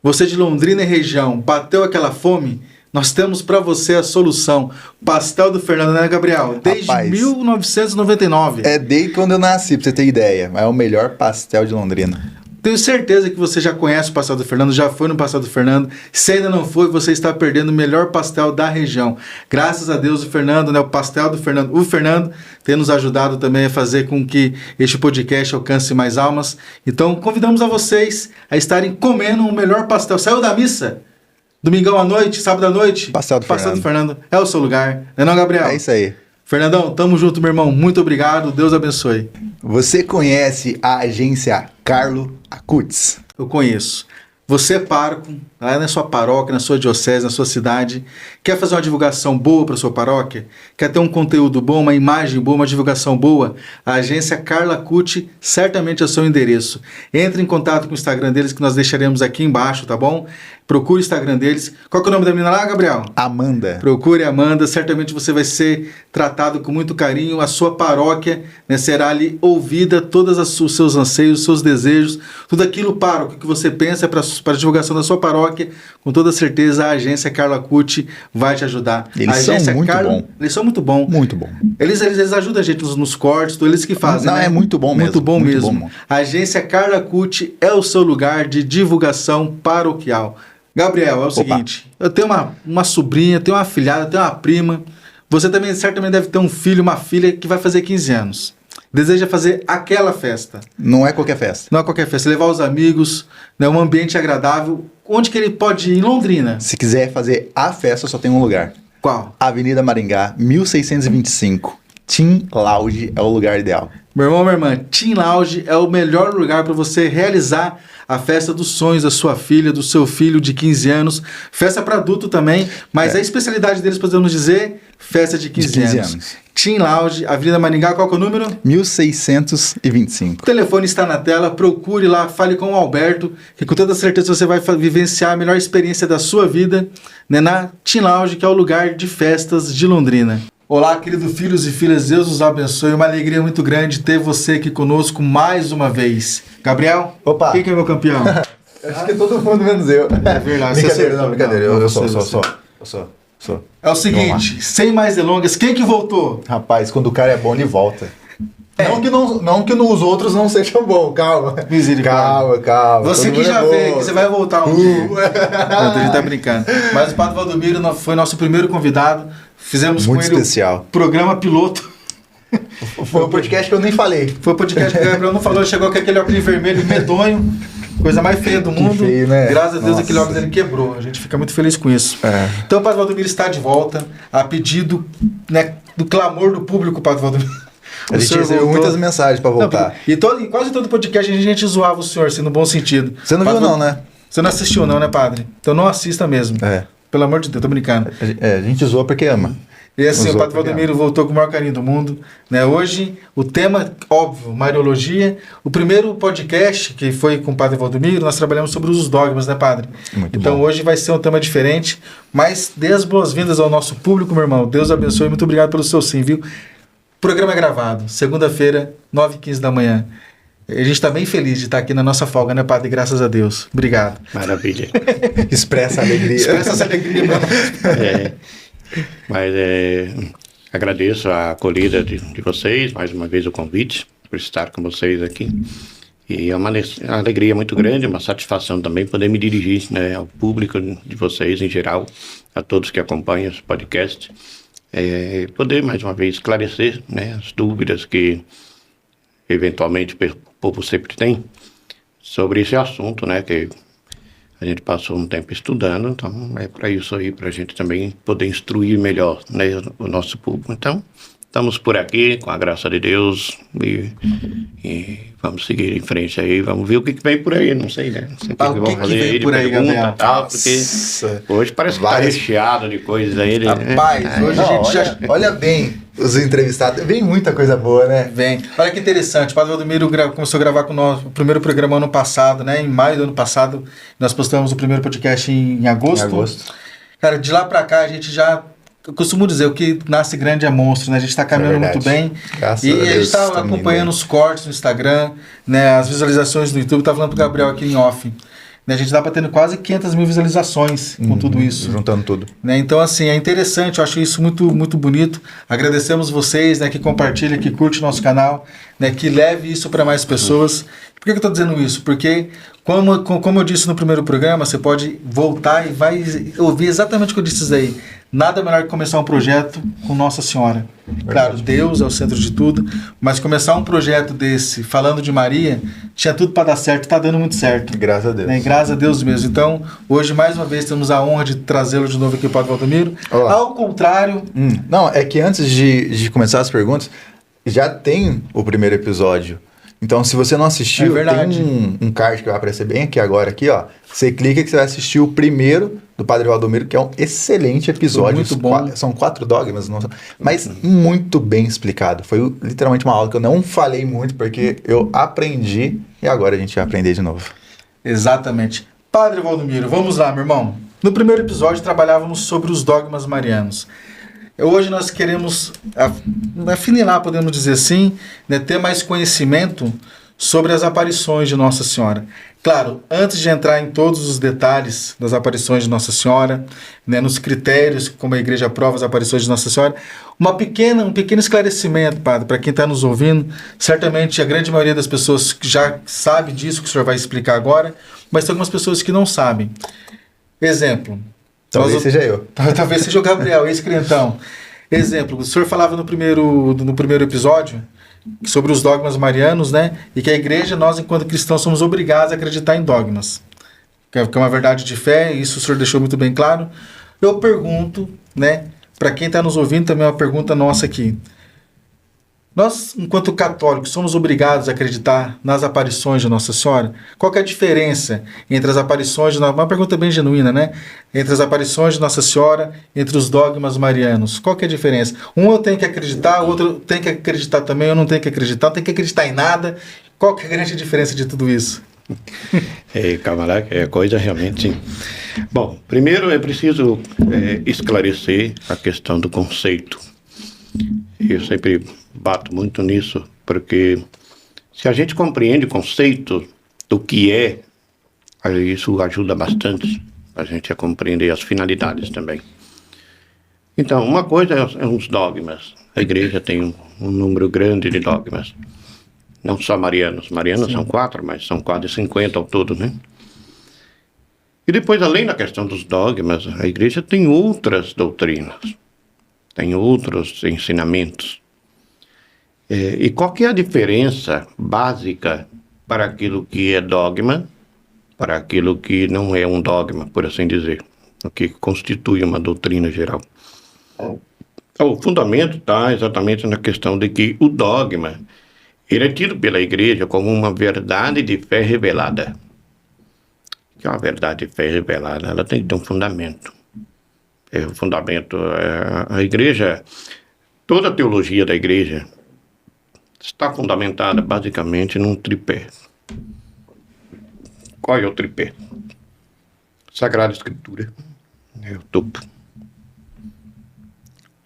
Você de Londrina e região, bateu aquela fome? Nós temos para você a solução. Pastel do Fernando, né, Gabriel? Desde Rapaz, 1999. É desde quando eu nasci, pra você ter ideia. É o melhor pastel de Londrina. Tenho certeza que você já conhece o Pastel do Fernando, já foi no Pastel do Fernando. Se ainda não foi, você está perdendo o melhor pastel da região. Graças a Deus, o Fernando, né, o Pastel do Fernando, o Fernando tem nos ajudado também a fazer com que este podcast alcance mais almas. Então, convidamos a vocês a estarem comendo o melhor pastel. Saiu da missa? Domingão à noite, sábado à noite? Pastel do Fernando é o seu lugar. Não é, Gabriel? É isso aí. Fernandão, tamo junto, meu irmão. Muito obrigado. Deus abençoe. Você conhece a agência Carlo Acutis? Eu conheço. Você é pároco, lá na sua paróquia, na sua diocese, na sua cidade, quer fazer uma divulgação boa para sua paróquia? Quer ter um conteúdo bom, uma imagem boa, uma divulgação boa? A agência Carlo Acutis certamente é o seu endereço. Entre em contato com o Instagram deles, que nós deixaremos aqui embaixo, tá bom? Procure o Instagram deles. Qual que é o nome da menina lá, Gabriel? Amanda. Procure a Amanda, certamente você vai ser tratado com muito carinho. A sua paróquia, né, será ali ouvida, todos os seus anseios, os seus desejos, tudo aquilo, pároco, que você pensa para a divulgação da sua paróquia, com toda certeza a agência Carlo Acutis vai te ajudar. Eles são muito bons. Eles são muito bons. Muito bom. Eles ajudam a gente nos cortes, eles que fazem. Não, né? é muito bom mesmo. Muito bom muito mesmo. Bom. A agência Carlo Acutis é o seu lugar de divulgação paroquial. Gabriel, é o seguinte, eu tenho uma sobrinha, tenho uma afilhada, tenho uma prima, você também certamente deve ter um filho, uma filha que vai fazer 15 anos. Deseja fazer aquela festa. Não é qualquer festa. Não é qualquer festa, levar os amigos, né, um ambiente agradável. Onde que ele pode ir? Em Londrina. Se quiser fazer a festa, só tem um lugar. Qual? Avenida Maringá, 1625. Team Lounge é o lugar ideal. Meu irmão, minha irmã, Team Lounge é o melhor lugar para você realizar a festa dos sonhos da sua filha, do seu filho de 15 anos. Festa para adulto também, mas a especialidade deles, podemos dizer, festa de 15 anos. Team Lounge, Avenida Maringá, qual que é o número? 1625. O telefone está na tela, procure lá, fale com o Alberto, que com toda certeza você vai vivenciar a melhor experiência da sua vida, né, na Team Lounge, que é o lugar de festas de Londrina. Olá, queridos filhos e filhas, Deus os abençoe. Uma alegria muito grande ter você aqui conosco mais uma vez. Gabriel, Opa. Quem que é meu campeão? Acho que é todo mundo menos eu. É verdade. Brincadeira, não, brincadeira. Eu sou. É o seguinte, sem mais delongas, quem que voltou? Rapaz, quando o cara é bom, ele volta. Não que os outros não sejam bons, calma. Misericórdia. Calma. Você que já vê, que você vai voltar um dia. Não, a gente tá brincando. Mas o Padre Valdomiro foi nosso primeiro convidado. Fizemos muito com ele especial. O programa piloto. Foi um podcast que eu nem falei. Foi um podcast que o Gabriel não falou, chegou com aquele óculos vermelho medonho, coisa mais feia do mundo. Feio, né? Graças a Deus aquele óculos dele quebrou. A gente fica muito feliz com isso. Então o Padre Valdomiro está de volta, a pedido, né, do clamor do público, Padre Valdomiro. A gente recebeu muitas mensagens para voltar. Não, e quase todo podcast a gente zoava o senhor, assim, no bom sentido. Você não viu não, né? Você não assistiu não, né, padre? Então não assista mesmo. Pelo amor de Deus, tô brincando. A gente zoa porque ama. E assim, o Padre Valdomiro voltou com o maior carinho do mundo, né? Hoje, o tema, óbvio, Mariologia. O primeiro podcast, que foi com o Padre Valdomiro, nós trabalhamos sobre os dogmas, né, padre? Muito então, bom. Hoje vai ser um tema diferente, mas dê as boas-vindas ao nosso público, meu irmão. Deus abençoe, muito obrigado pelo seu sim, viu? O programa é gravado, segunda-feira, 9h15 da manhã. A gente está bem feliz de estar aqui na nossa folga, né, padre? Graças a Deus. Obrigado. Maravilha. Expressa a alegria. Expressa essa alegria, mano. Mas agradeço a acolhida de vocês, mais uma vez o convite, por estar com vocês aqui. E é uma alegria muito grande, uma satisfação também poder me dirigir, né, ao público de vocês em geral, a todos que acompanham esse podcast. Poder mais uma vez esclarecer, né, as dúvidas que eventualmente o povo sempre tem sobre esse assunto, né, que a gente passou um tempo estudando, então é para isso aí, para a gente também poder instruir melhor, né, o nosso público. Então, estamos por aqui, com a graça de Deus, e vamos seguir em frente aí, vamos ver o que vem por aí, não sei, né? Não sei o que vem por aí, Gabriel? Tal, porque hoje parece que está recheado de coisas aí. Rapaz, hoje a gente já... Olha bem os entrevistados, vem muita coisa boa, né? Vem. Olha que interessante, o Padre Valdomiro começou a gravar com nós o primeiro programa ano passado, né? Em maio do ano passado, nós postamos o primeiro podcast em agosto. Cara, de lá pra cá a gente já... Eu costumo dizer, o que nasce grande é monstro, né? A gente está caminhando muito bem. Graças e a Deus, a gente está acompanhando os cortes no Instagram, né? As visualizações no YouTube. Tá falando pro Gabriel aqui em off. né? A gente está batendo quase 500 mil visualizações com tudo isso. Juntando tudo. Né? Então, assim, é interessante, eu acho isso muito, muito bonito. Agradecemos vocês, né, que compartilham, que curtem o nosso canal, né, que leve isso para mais pessoas. Por que eu estou dizendo isso? Porque, como eu disse no primeiro programa, você pode voltar e vai ouvir exatamente o que eu disse aí. Nada melhor que começar um projeto com Nossa Senhora. Claro, Deus é o centro de tudo, mas começar um projeto desse, falando de Maria, tinha tudo para dar certo, está dando muito certo. Graças a Deus. Né? Graças a Deus mesmo. Então, hoje, mais uma vez, temos a honra de trazê-lo de novo aqui, Padre Valdomiro. Olá. Ao contrário... Não, é que antes de começar as perguntas, já tem o primeiro episódio. Então, se você não assistiu, tem um card que vai aparecer bem aqui agora, aqui, ó. Você clica que você vai assistir o primeiro do Padre Valdomiro, que é um excelente episódio. Muito bom. São 4 dogmas, mas muito bem explicado. Foi literalmente uma aula que eu não falei muito, porque eu aprendi e agora a gente vai aprender de novo. Exatamente. Padre Valdomiro, vamos lá, meu irmão. No primeiro episódio, trabalhávamos sobre os dogmas marianos. Hoje nós queremos afinilar, podemos dizer assim, né, ter mais conhecimento sobre as aparições de Nossa Senhora. Claro, antes de entrar em todos os detalhes das aparições de Nossa Senhora, né, nos critérios como a Igreja aprova as aparições de Nossa Senhora, um pequeno esclarecimento, Padre, para quem está nos ouvindo. Certamente a grande maioria das pessoas já sabe disso que o senhor vai explicar agora, mas tem algumas pessoas que não sabem. Exemplo. Talvez seja eu. Talvez seja o Gabriel, ex-crentão. Exemplo, o senhor falava no primeiro episódio sobre os dogmas marianos, né? E que a igreja, nós enquanto cristãos, somos obrigados a acreditar em dogmas. Que é uma verdade de fé, isso o senhor deixou muito bem claro. Eu pergunto, né? Para quem está nos ouvindo, também é uma pergunta nossa aqui. Nós, enquanto católicos, somos obrigados a acreditar nas aparições de Nossa Senhora? Qual que é a diferença entre as aparições de... Uma pergunta bem genuína, né? Entre as aparições de Nossa Senhora, entre os dogmas marianos. Qual que é a diferença? Um eu tenho que acreditar, o outro tem que acreditar também, eu não tenho que acreditar, não tenho que acreditar em nada. Qual que é a grande diferença de tudo isso? Camarada, é coisa realmente... Bom, primeiro é preciso esclarecer a questão do conceito. Eu sempre bato muito nisso, porque se a gente compreende o conceito do que é, isso ajuda bastante a gente a compreender as finalidades também. Então, uma coisa é os dogmas. A igreja tem um número grande de dogmas. Não só marianos. Marianos Sim. São 4, mas são quase 50 ao todo, né? E depois, além da questão dos dogmas, a igreja tem outras doutrinas. Tem outros ensinamentos. E qual que é a diferença básica para aquilo que é dogma, para aquilo que não é um dogma, por assim dizer, o que constitui uma doutrina geral? O fundamento está exatamente na questão de que o dogma ele é tido pela igreja como uma verdade de fé revelada. Que é uma verdade de fé revelada, ela tem que ter um fundamento. O fundamento, a igreja, toda a teologia da igreja está fundamentada basicamente num tripé. Qual é o tripé? Sagrada Escritura, é o topo.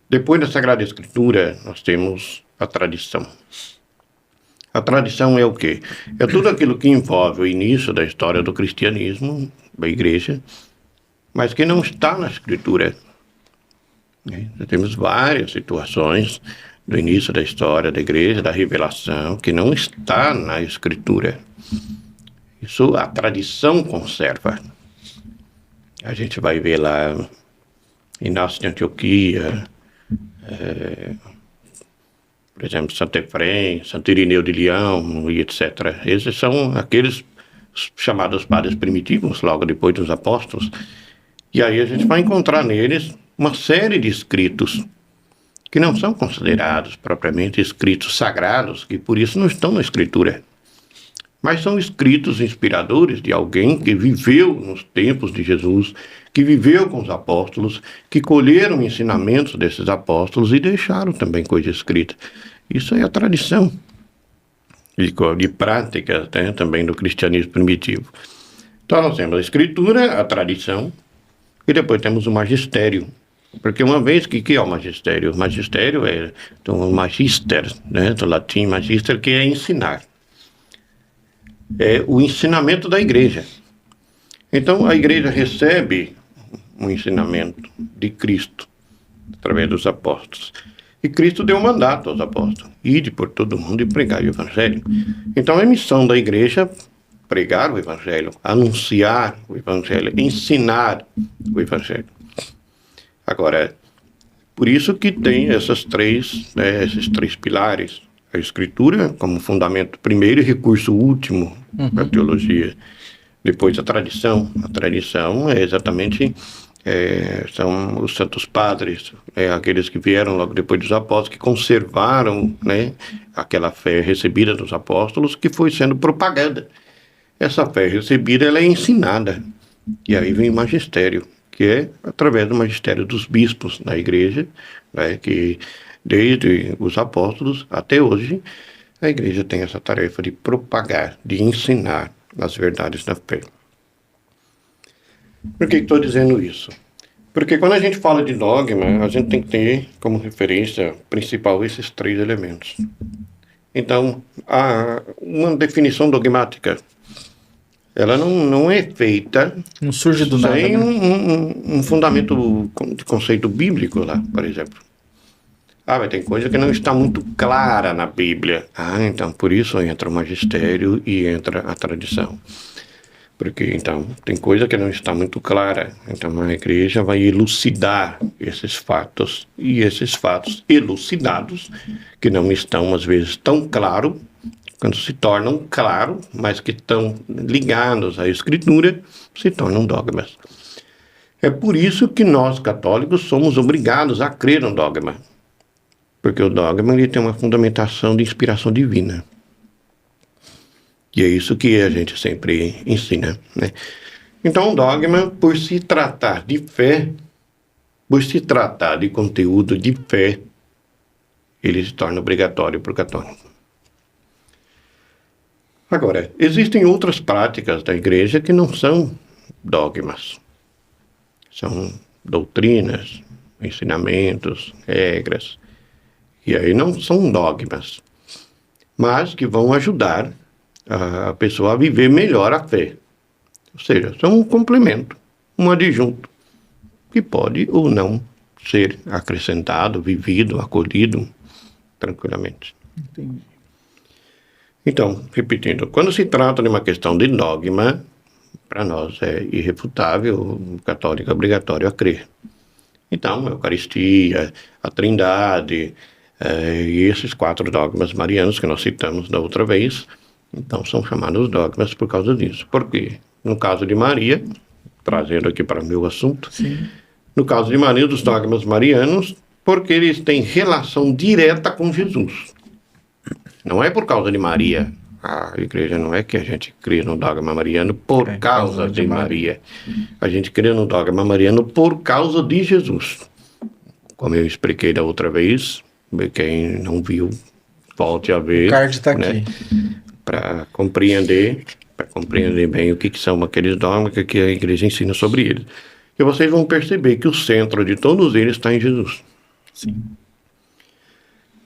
Depois da Sagrada Escritura, nós temos a tradição. A tradição é o quê? É tudo aquilo que envolve o início da história do cristianismo, da igreja, mas que não está na Escritura. Temos várias situações do início da história da igreja, da revelação, que não está na Escritura. Isso a tradição conserva. A gente vai ver lá Inácio de Antioquia, por exemplo, Santo Efrém, Santo Irineu de Leão, e etc. Esses são aqueles chamados padres primitivos, logo depois dos apóstolos. E aí a gente vai encontrar neles uma série de escritos que não são considerados propriamente escritos sagrados, que por isso não estão na Escritura. Mas são escritos inspiradores de alguém que viveu nos tempos de Jesus, que viveu com os apóstolos, que colheram ensinamentos desses apóstolos e deixaram também coisa escrita. Isso é a tradição de prática, né, também do cristianismo primitivo. Então nós temos a Escritura, a tradição, e depois temos o magistério. Porque uma vez que é o magistério? O magistério é o magister, né, do latim magister, que é ensinar. É o ensinamento da igreja. Então, a igreja recebe um ensinamento de Cristo, através dos apóstolos. E Cristo deu um mandato aos apóstolos: ide por todo mundo e pregar o evangelho. Então, a missão da igreja é pregar o evangelho, anunciar o evangelho, ensinar o evangelho. Agora, por isso que tem esses três pilares: a escritura como fundamento primeiro e recurso último da teologia. Depois a tradição. A tradição é exatamente, são os santos padres, aqueles que vieram logo depois dos apóstolos, que conservaram, né, aquela fé recebida dos apóstolos, que foi sendo propagada. Essa fé recebida, ela é ensinada. E aí vem o magistério, que é através do magistério dos bispos na igreja, né, que desde os apóstolos até hoje, a igreja tem essa tarefa de propagar, de ensinar as verdades da fé. Por que estou dizendo isso? Porque quando a gente fala de dogma, a gente tem que ter como referência principal esses três elementos. Então, uma definição dogmática, ela não é feita... Não surge do nada, sem né? um fundamento de conceito bíblico lá, por exemplo. Mas tem coisa que não está muito clara na Bíblia. Então por isso entra o magistério e entra a tradição. Porque então tem coisa que não está muito clara. Então a igreja vai elucidar esses fatos. E esses fatos elucidados, que não estão às vezes tão claros, quando se tornam claros, mas que estão ligados à Escritura, se tornam dogmas. É por isso que nós católicos somos obrigados a crer no dogma. Porque o dogma ele tem uma fundamentação de inspiração divina. E é isso que a gente sempre ensina, né? Então, o dogma, por se tratar de fé, por se tratar de conteúdo de fé, ele se torna obrigatório para o católico. Agora, existem outras práticas da igreja que não são dogmas. São doutrinas, ensinamentos, regras. E aí não são dogmas, mas que vão ajudar a pessoa a viver melhor a fé. Ou seja, são um complemento, um adjunto, que pode ou não ser acrescentado, vivido, acolhido tranquilamente. Entendi. Então, repetindo, quando se trata de uma questão de dogma, para nós é irrefutável, o católico é obrigatório a crer. Então, a Eucaristia, a Trindade... e esses 4 dogmas marianos que nós citamos da outra vez, então são chamados dogmas por causa disso. Por quê? No caso de Maria, trazendo aqui para o meu assunto, Sim. No caso de Maria, dos dogmas marianos, porque eles têm relação direta com Jesus. Não é por causa de Maria. A igreja não é que a gente crê no dogma mariano por causa de Maria. A gente crê no dogma mariano por causa de Jesus. Como eu expliquei da outra vez, quem não viu, volte a ver. O card está né? aqui. Para compreender bem o que são aqueles dogmas que a igreja ensina sobre eles. E vocês vão perceber que o centro de todos eles está em Jesus. Sim.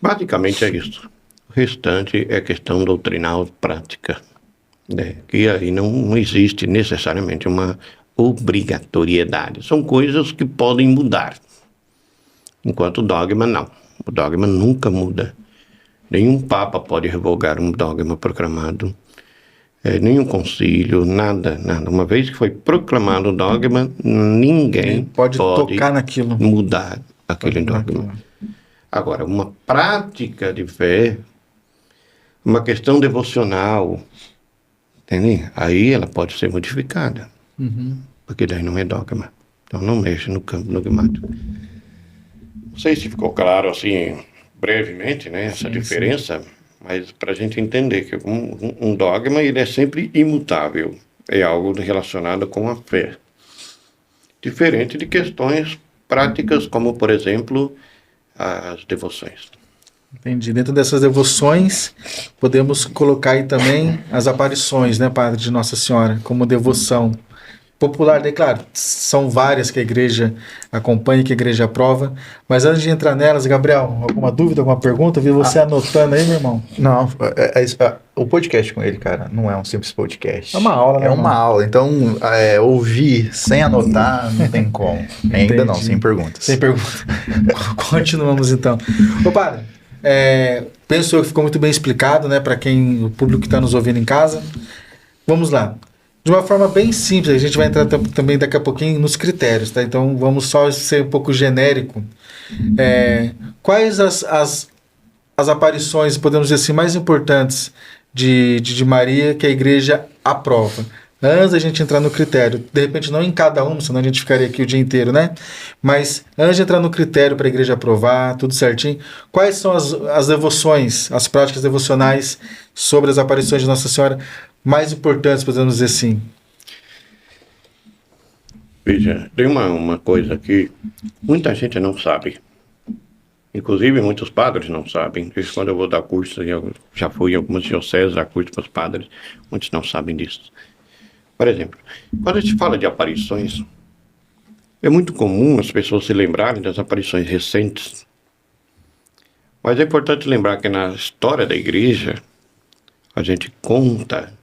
Basicamente é isso. O restante é questão doutrinal prática, né? Que aí não existe necessariamente uma obrigatoriedade. São coisas que podem mudar. Enquanto o dogma não. O dogma nunca muda. Nenhum papa pode revogar um dogma proclamado. Nenhum concílio, nada. Uma vez que foi proclamado o dogma, ninguém pode tocar naquilo, mudar aquele dogma. Agora, uma prática de fé, uma questão devocional, entende? Aí ela pode ser modificada. Porque daí não é dogma. Então não mexe no campo dogmático. Não sei se ficou claro assim, brevemente, né, essa diferença, mas para a gente entender que um dogma ele é sempre imutável, é algo relacionado com a fé. Diferente de questões práticas, como, por exemplo, as devoções. Entendi. Dentro dessas devoções, podemos colocar aí também as aparições, né, Padre, de Nossa Senhora, como devoção. popular, daí, claro, são várias que a igreja acompanha, que a igreja aprova, mas antes de entrar nelas, Gabriel, alguma dúvida, alguma pergunta? Vi você anotando aí, meu irmão. Não, o podcast com ele, cara, não é um simples podcast. É uma aula, né? É uma aula, então ouvir sem anotar não tem como. Ainda não, sem perguntas. Sem perguntas. Continuamos então. Ô, padre, penso que ficou muito bem explicado, né, para o público que está nos ouvindo em casa. Vamos lá. De uma forma bem simples, a gente vai entrar também daqui a pouquinho nos critérios, tá? Então vamos só ser um pouco genérico. Quais as aparições, podemos dizer assim, mais importantes de Maria que a igreja aprova? Antes da gente entrar no critério, de repente não em cada uma, senão a gente ficaria aqui o dia inteiro, né? Mas antes de entrar no critério para a igreja aprovar, tudo certinho, quais são as devoções, as práticas devocionais sobre as aparições de Nossa Senhora mais importantes, podemos dizer assim? Veja, tem uma coisa que muita gente não sabe. Inclusive, muitos padres não sabem. Isso quando eu vou dar curso, eu já fui em algumas dioceses dar curso para os padres, muitos não sabem disso. Por exemplo, quando a gente fala de aparições, é muito comum as pessoas se lembrarem das aparições recentes. Mas é importante lembrar que na história da igreja, a gente conta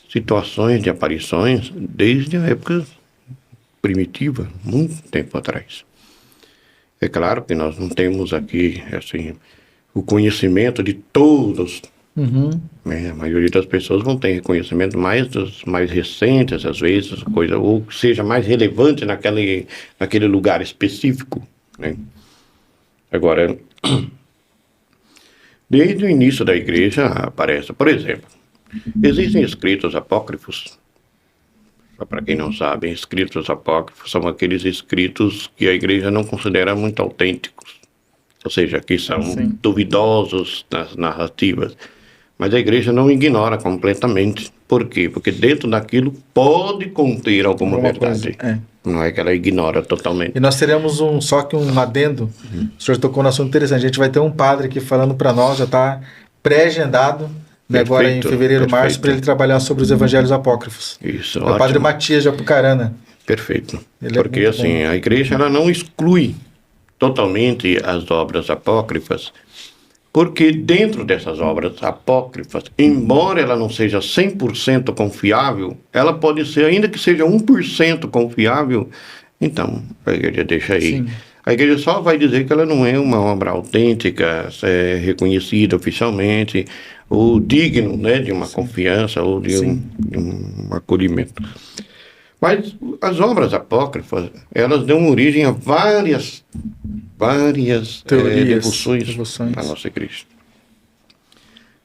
situações de aparições desde a época primitiva, muito tempo atrás. É claro que nós não temos aqui assim, o conhecimento de todos. A maioria das pessoas não tem reconhecimento mais dos mais recentes, às vezes, coisa, ou seja mais relevante naquele lugar específico, né? Agora, desde o início da igreja aparece, por exemplo, existem escritos apócrifos. Só para quem não sabe, escritos apócrifos são aqueles escritos que a igreja não considera muito autênticos, ou seja, que são duvidosos nas narrativas. Mas a igreja não ignora completamente. Por quê? Porque dentro daquilo pode conter alguma verdade. Não é que ela ignora totalmente. E nós teremos um adendo. O senhor tocou no assunto interessante. A gente vai ter um padre aqui falando para nós, já está pré-agendado, agora em fevereiro, março, para ele trabalhar sobre os evangelhos apócrifos. Isso, é o padre Matias de Apucarana. Perfeito. Porque assim, a igreja ela não exclui totalmente as obras apócrifas, porque dentro dessas obras apócrifas, embora ela não seja 100% confiável, ela pode ser, ainda que seja 1% confiável, então a igreja deixa aí. Sim. A igreja só vai dizer que ela não é uma obra autêntica, reconhecida oficialmente, ou digno, né, de uma confiança ou de um acolhimento. Mas as obras apócrifas, elas dão origem a várias devoções na nossa igreja.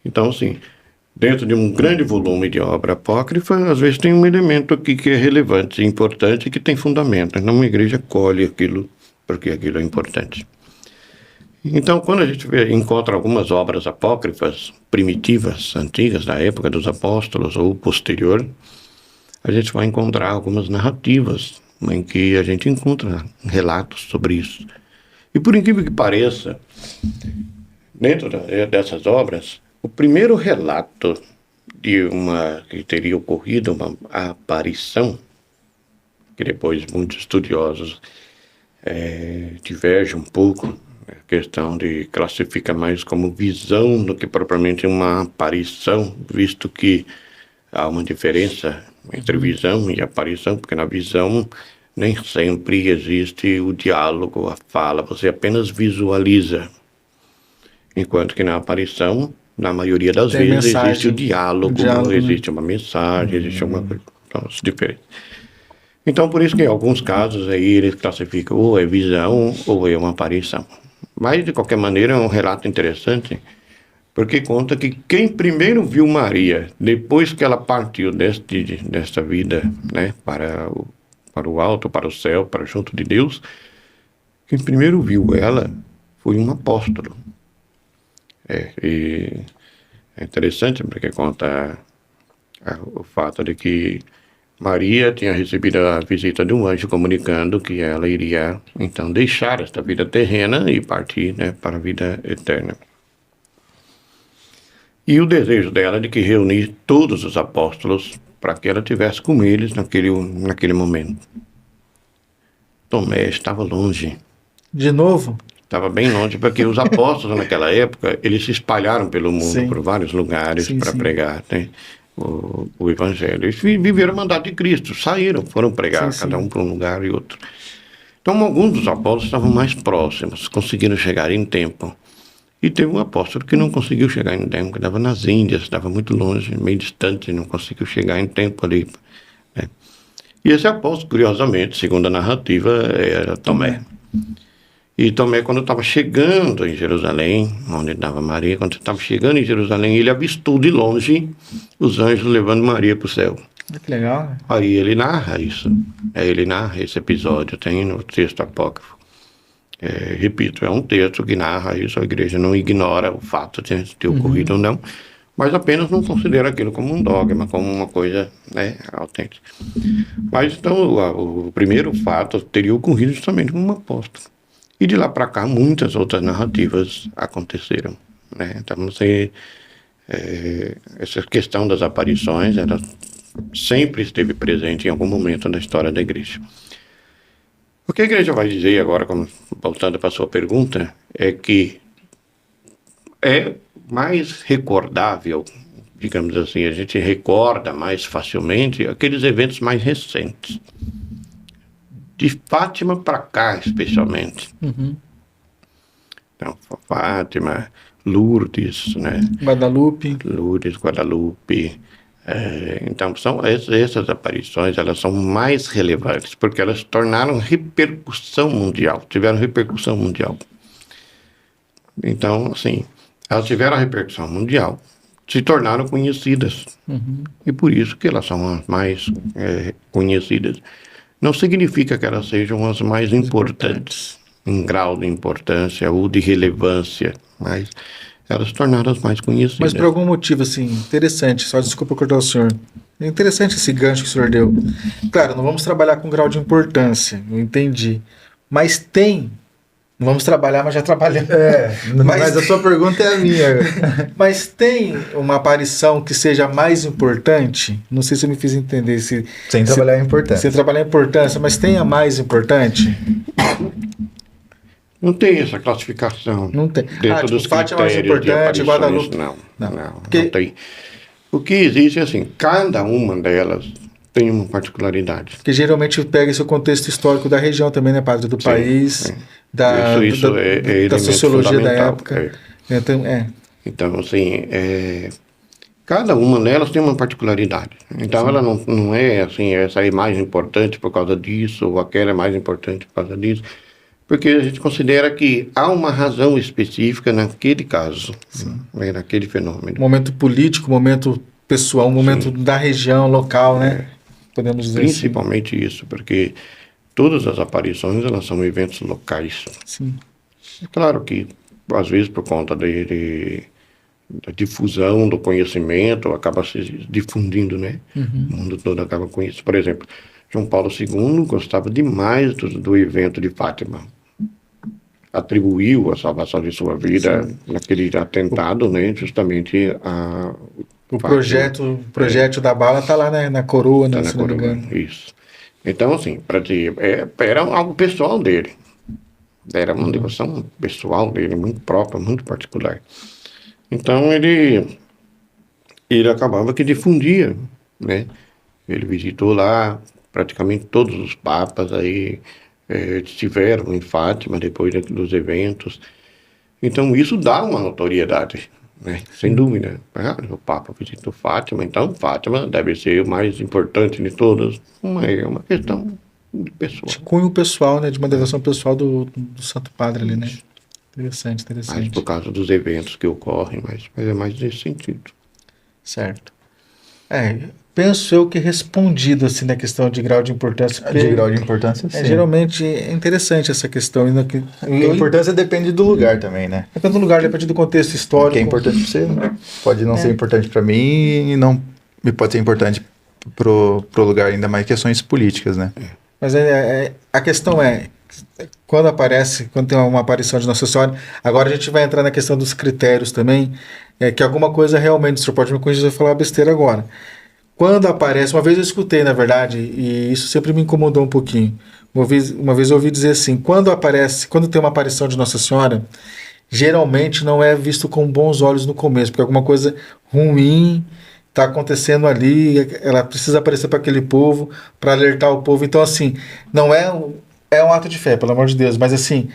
Então, assim, dentro de um grande volume de obra apócrifa, às vezes tem um elemento aqui que é relevante, importante, que tem fundamento. Então, uma igreja colhe aquilo, porque aquilo é importante. Então, quando a gente encontra algumas obras apócrifas primitivas, antigas, da época dos apóstolos ou posterior, a gente vai encontrar algumas narrativas em que a gente encontra relatos sobre isso. E por incrível que pareça, dentro dessas obras, o primeiro relato de que teria ocorrido uma aparição, que depois muitos estudiosos divergem um pouco, a questão de classifica mais como visão do que propriamente uma aparição, visto que há uma diferença entre visão e aparição, porque na visão nem sempre existe o diálogo, a fala, você apenas visualiza. Enquanto que na aparição, na maioria das vezes, existe o diálogo, existe uma mensagem, existe uma coisa diferente. Então, por isso que em alguns casos aí eles classificam ou é visão ou é uma aparição. Mas, de qualquer maneira, é um relato interessante, porque conta que quem primeiro viu Maria, depois que ela partiu desta vida, né, para o alto, para o céu, para junto de Deus, quem primeiro viu ela foi um apóstolo. E é interessante porque conta o fato de que Maria tinha recebido a visita de um anjo comunicando que ela iria, então, deixar esta vida terrena e partir, né, para a vida eterna. E o desejo dela de que reunir todos os apóstolos para que ela estivesse com eles naquele momento. Tomé estava longe. De novo? Estava bem longe, porque os apóstolos naquela época, eles se espalharam pelo mundo, por vários lugares para pregar, né, o evangelho. Eles viveram o mandato de Cristo, foram pregar, cada um para um lugar e outro. Então, alguns dos apóstolos estavam mais próximos, conseguiram chegar em tempo. E teve um apóstolo que não conseguiu chegar em tempo, que estava nas Índias, estava muito longe, meio distante, não conseguiu chegar em tempo ali, né. E esse apóstolo, curiosamente, segundo a narrativa, era Tomé. E Tomé, quando estava chegando em Jerusalém, onde estava Maria, quando estava chegando em Jerusalém, ele avistou de longe os anjos levando Maria para o céu. Que legal, né? Aí ele narra isso. Ele narra esse episódio, tem no texto apócrifo. Repito, é um texto que narra isso, a igreja não ignora o fato de ter ocorrido ou não, mas apenas não considera aquilo como um dogma, como uma coisa, né, autêntica. Mas então o primeiro fato teria ocorrido justamente com um apóstolo. E de lá para cá, muitas outras narrativas aconteceram, né? Então, essa questão das aparições, ela sempre esteve presente em algum momento da história da igreja. O que a igreja vai dizer agora, voltando para a sua pergunta, é que é mais recordável, digamos assim, a gente recorda mais facilmente aqueles eventos mais recentes. De Fátima para cá, especialmente. Então, Fátima, Lourdes, né? Lourdes, Guadalupe. Então, são essas aparições, elas são mais relevantes, porque elas tornaram repercussão mundial, tiveram repercussão mundial. Então, assim, elas tiveram a repercussão mundial, se tornaram conhecidas. E por isso que elas são as mais conhecidas. Não significa que elas sejam as mais importantes, em grau de importância ou de relevância, mas elas se tornaram as mais conhecidas. Mas por algum motivo, assim, interessante, só desculpa cortar o senhor. É interessante esse gancho que o senhor deu. Claro, não vamos trabalhar com grau de importância, eu entendi. Mas tem, não vamos trabalhar, mas já trabalhamos. Mas a sua pergunta é a minha. Mas tem uma aparição que seja mais importante? Não sei se eu me fiz entender. Sem trabalhar a importância. Sem trabalhar a importância, mas tem a mais importante? Não tem essa classificação. Não tem. Dentro dos Fátima é mais importante, Guadalupe. Não tem. O que existe é assim, cada uma delas tem uma particularidade. Que geralmente pega esse contexto histórico da região também, né, padre? Do país, da sociologia da época. Então, assim, cada uma delas tem uma particularidade. Então, ela não é assim, essa é mais importante por causa disso, ou aquela é mais importante por causa disso. Porque a gente considera que há uma razão específica naquele caso, né, naquele fenômeno. Momento político, momento pessoal, momento da região, local, né? Podemos dizer principalmente assim. Isso, porque todas as aparições, elas são eventos locais. Sim. É claro que, às vezes, por conta da difusão do conhecimento, acaba se difundindo, né? O mundo todo acaba com isso. Por exemplo, João Paulo II gostava demais do evento de Fátima. Atribuiu a salvação de sua vida naquele atentado, né? Justamente a... O projeto da bala está lá na coroa, né? Se não me engano. Isso. Então, assim, para dizer, era algo pessoal dele. Era uma devoção pessoal dele, muito própria, muito particular. Então, ele acabava que difundia, né? Ele visitou lá, praticamente todos os papas aí estiveram em Fátima depois dos eventos. Então, isso dá uma notoriedade, né? Sem dúvida. O Papa visitou Fátima, então Fátima deve ser o mais importante de todas. É uma questão pessoal. De cunho pessoal, né? De uma devoção pessoal do Santo Padre ali, né? Interessante. Mas por causa dos eventos que ocorrem, mas é mais nesse sentido. Certo. Penso eu que respondido assim na questão de grau de importância. De grau de importância, sim. Geralmente é interessante essa questão. A importância depende do lugar também, né? Depende do lugar, depende do contexto histórico. O que é importante para você pode não ser importante para mim e não pode ser importante pro lugar, ainda mais questões políticas, né? Mas a questão quando tem uma aparição de Nossa Senhora, agora a gente vai entrar na questão dos critérios também, que alguma coisa realmente, o senhor pode me corrigir se eu falar besteira agora. quando aparece, uma vez eu escutei, na verdade, e isso sempre me incomodou um pouquinho. Uma vez eu ouvi dizer assim, quando tem uma aparição de Nossa Senhora, geralmente não é visto com bons olhos no começo, porque alguma coisa ruim está acontecendo ali, ela precisa aparecer para aquele povo, para alertar o povo. Então, assim, não é um ato de fé, pelo amor de Deus, mas assim,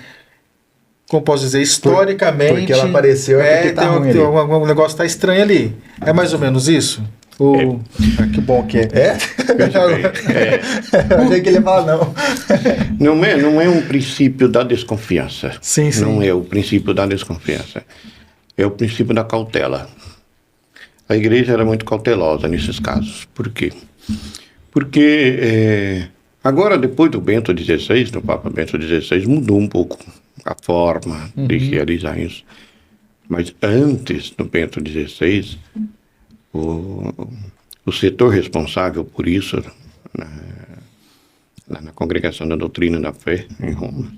como posso dizer, historicamente... Porque ela apareceu, porque tá ruim ali. Um negócio está estranho ali. É mais ou menos isso? Que bom que é. Eu achei que ele ia falar não. Não é um princípio da desconfiança. Sim. Não é o princípio da desconfiança. É o princípio da cautela. A igreja era muito cautelosa nesses casos. Por quê? Porque agora, depois do Bento XVI, do Papa Bento XVI, mudou um pouco a forma de realizar isso. Mas antes do Bento XVI, o setor responsável por isso, na Congregação da Doutrina da Fé, em Roma,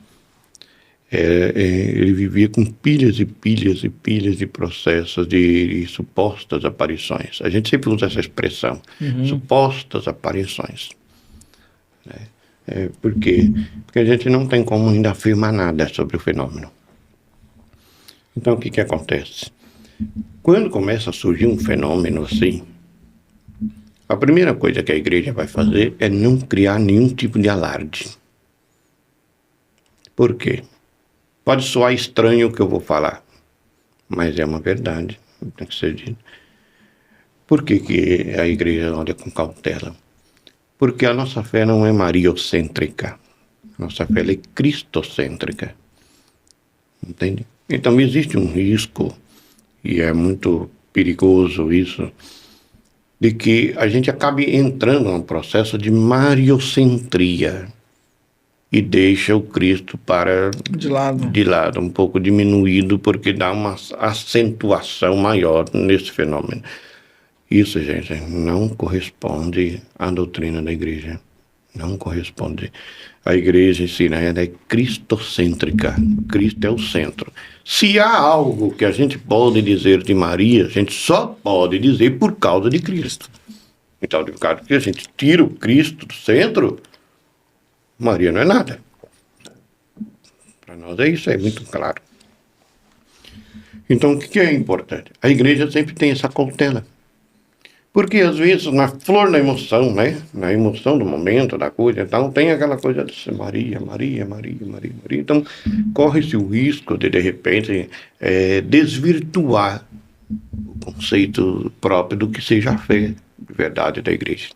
ele vivia com pilhas e pilhas e pilhas de processos de supostas aparições. A gente sempre usa essa expressão, supostas aparições. Por quê? Porque a gente não tem como ainda afirmar nada sobre o fenômeno. Então, o que acontece? Quando começa a surgir um fenômeno assim, a primeira coisa que a igreja vai fazer é não criar nenhum tipo de alarde. Por quê? Pode soar estranho o que eu vou falar, mas é uma verdade, tem que ser dito. Por que a igreja olha com cautela? Porque a nossa fé não é mariocêntrica, a nossa fé é cristocêntrica, entende? Então existe um risco, e é muito perigoso isso, de que a gente acabe entrando num processo de mariocentria e deixa o Cristo de lado, um pouco diminuído, porque dá uma acentuação maior nesse fenômeno. Isso, gente, não corresponde à doutrina da igreja. Não corresponde. A igreja ensina, ela é cristocêntrica. Cristo é o centro. Se há algo que a gente pode dizer de Maria, a gente só pode dizer por causa de Cristo. Então, de caso que a gente tira o Cristo do centro, Maria não é nada. Para nós é isso, é muito claro. Então, o que é importante? A igreja sempre tem essa cautela. Porque, às vezes, na flor da emoção, né? Na emoção do momento, da coisa, então, tem aquela coisa de ser Maria. Então, corre-se o risco de repente, desvirtuar o conceito próprio do que seja a fé de verdade da igreja.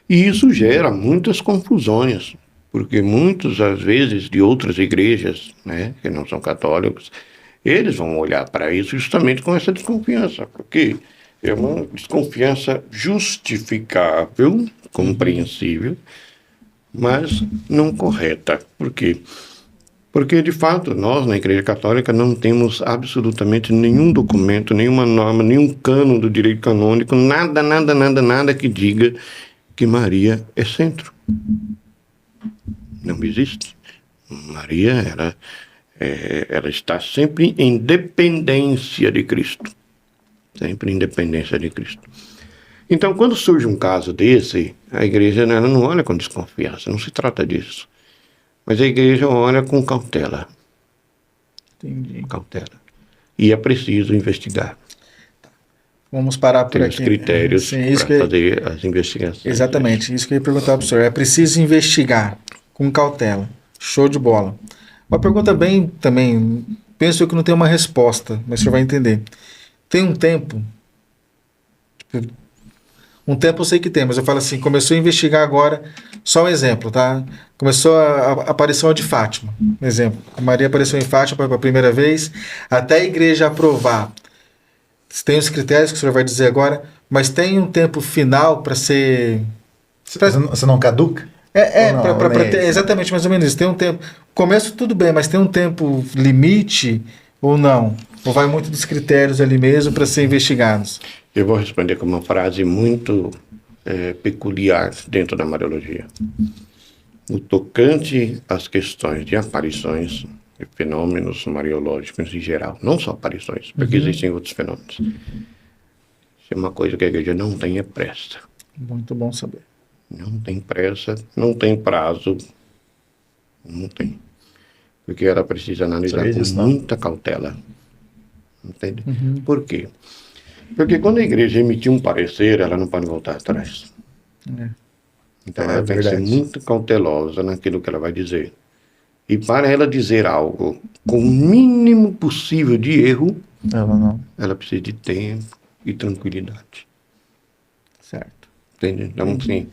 E isso gera muitas confusões, porque muitos, às vezes, de outras igrejas, né, que não são católicos, eles vão olhar para isso justamente com essa desconfiança, porque é uma desconfiança justificável, compreensível, mas não correta. Por quê? Porque, de fato, nós, na Igreja Católica, não temos absolutamente nenhum documento, nenhuma norma, nenhum cânon do direito canônico, nada que diga que Maria é centro. Não existe. Maria, ela está sempre em dependência de Cristo. Sempre em dependência de Cristo. Então, quando surge um caso desse, a igreja ela não olha com desconfiança, não se trata disso. Mas a igreja olha com cautela. Entendi. Cautela. E é preciso investigar. Vamos parar por Tem aqui. os critérios para fazer as investigações. Exatamente, isso que eu ia perguntar para o senhor. É preciso investigar com cautela. Show de bola. Uma pergunta bem também, penso que não tem uma resposta, mas o senhor vai entender. Tem um tempo eu sei que tem, mas eu falo assim, começou a investigar agora, só um exemplo, tá? Começou a aparição de Fátima, um exemplo. A Maria apareceu em Fátima pela primeira vez, até a igreja aprovar. Tem os critérios que o senhor vai dizer agora, mas tem um tempo final para ser... Você não caduca? Exatamente, mais ou menos isso. Tem um tempo... Começo tudo bem, mas tem um tempo limite ou não? Ou vai muito dos critérios ali mesmo para ser investigados? Eu vou responder com uma frase muito peculiar dentro da Mariologia. No tocante às questões de aparições e fenômenos mariológicos em geral, não só aparições, porque existem outros fenômenos. Se é uma coisa que a igreja não tem é pressa. Muito bom saber. Não tem pressa, não tem prazo, não tem. Porque ela precisa analisar com muita cautela. Entende? Por quê? Porque quando a igreja emitir um parecer, ela não pode voltar atrás. Então ela tem que ser muito cautelosa naquilo que ela vai dizer. E para ela dizer algo com o mínimo possível de erro, ela precisa de tempo e tranquilidade. Certo. Entende? Então, assim,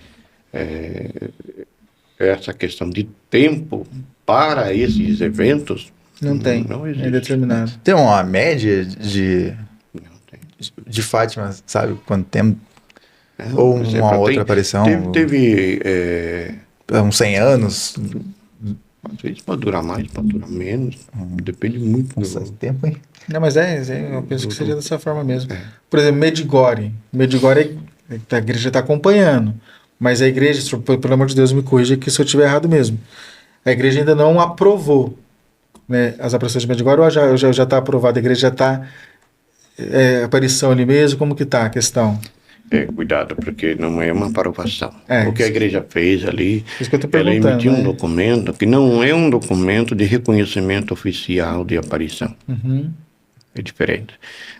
essa questão de tempo para esses eventos não existe. É determinado. Tem uma média de Fátima, sabe? Quanto tempo? Ou uma exemplo, outra aparição? Teve uns 100 anos? Às vezes pode durar mais, pode durar menos. Depende muito do tempo, hein? Não, mas eu penso que seria dessa forma mesmo. Por exemplo, Medjugorje. Medjugorje, a igreja está acompanhando. Mas a igreja, pelo amor de Deus, me corrija que se eu estiver errado mesmo. A igreja ainda não aprovou, né, as aparições de Medjugorje, ou já está aprovada? A igreja já está aparição ali mesmo? Como que está a questão? Cuidado, porque não é uma aprovação. O que a igreja fez ali, isso que eu tô ela emitiu um documento que não é um documento de reconhecimento oficial de aparição. É diferente.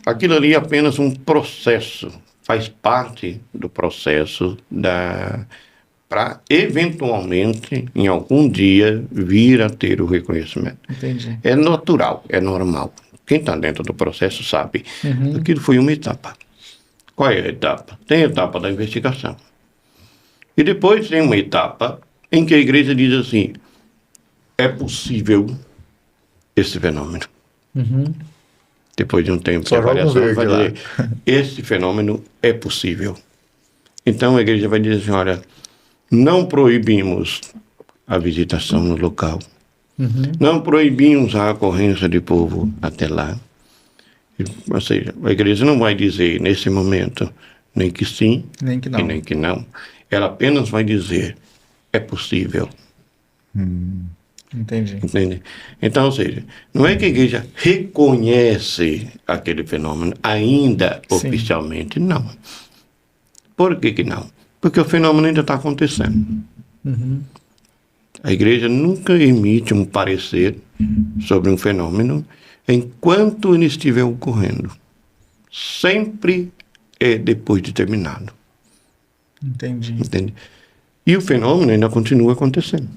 Aquilo ali é apenas um processo, faz parte do processo para eventualmente, em algum dia, vir a ter o reconhecimento. Entendi. É natural, é normal. Quem está dentro do processo sabe. Aquilo foi uma etapa. Qual é a etapa? Tem a etapa da investigação. E depois tem uma etapa em que a igreja diz assim, é possível esse fenômeno. Depois de um tempo de avaliação, vai dizer, esse fenômeno é possível. Então a igreja vai dizer assim, olha, não proibimos a visitação no local. Não proibimos a ocorrência de povo até lá. Ou seja, a igreja não vai dizer nesse momento nem que sim, nem que não. E nem que não. Ela apenas vai dizer, é possível. Entendi. Entende? Então, ou seja, não é que a igreja reconhece aquele fenômeno ainda oficialmente, não. Por que não? Porque o fenômeno ainda está acontecendo. A igreja nunca emite um parecer sobre um fenômeno enquanto ele estiver ocorrendo. Sempre é depois de terminado. Entendi. Entende? E o fenômeno ainda continua acontecendo.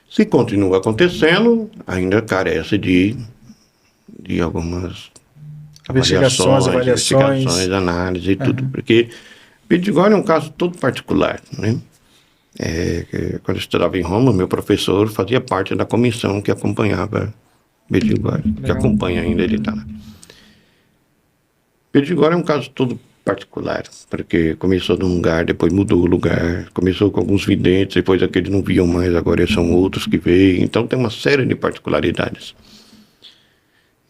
Se continua acontecendo, ainda carece de algumas avaliações, análise e tudo. Porque Medjugorje é um caso todo particular, né? Quando eu estudava em Roma, meu professor fazia parte da comissão que acompanhava Medjugorje, que acompanha ainda, ele está lá. Medjugorje é um caso todo particular, porque começou num lugar, depois mudou o lugar, começou com alguns videntes, depois aqueles não viam mais, agora são outros que veem, então tem uma série de particularidades.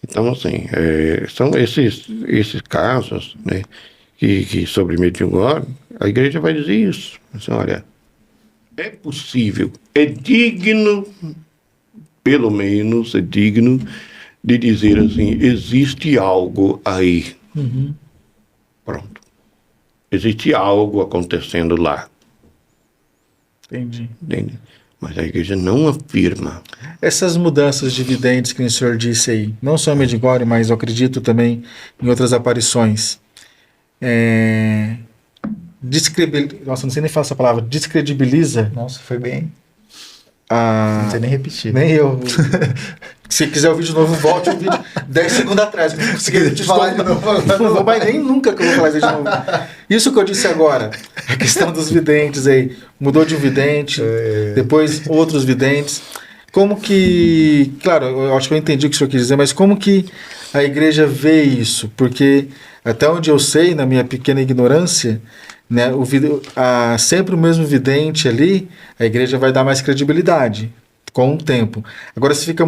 Então, assim, são esses casos, né, que sobre Medjugorje, a igreja vai dizer isso, assim, olha, é possível, é digno, pelo menos é digno de dizer assim, existe algo aí. Pronto. Existe algo acontecendo lá. Entendi. Entende? Mas a igreja não afirma. Essas mudanças de videntes que o senhor disse aí, não só em Medjugorje, mas eu acredito também em outras aparições. Nossa, não sei nem falar essa palavra. Descredibiliza. Nossa, foi bem. Não sei nem repetir. Nem eu. Se quiser ouvir de novo, volte o vídeo 10 segundos atrás. Não consegui te falar de novo. Não vou mais nem nunca que eu vou falar isso de novo. Isso que eu disse agora, a questão dos videntes aí. Mudou de um vidente, depois outros videntes. Como que... Claro, eu acho que eu entendi o que o senhor quis dizer, mas como que a igreja vê isso? Porque até onde eu sei, na minha pequena ignorância, né, sempre o mesmo vidente ali, a igreja vai dar mais credibilidade com o tempo. Agora, se fica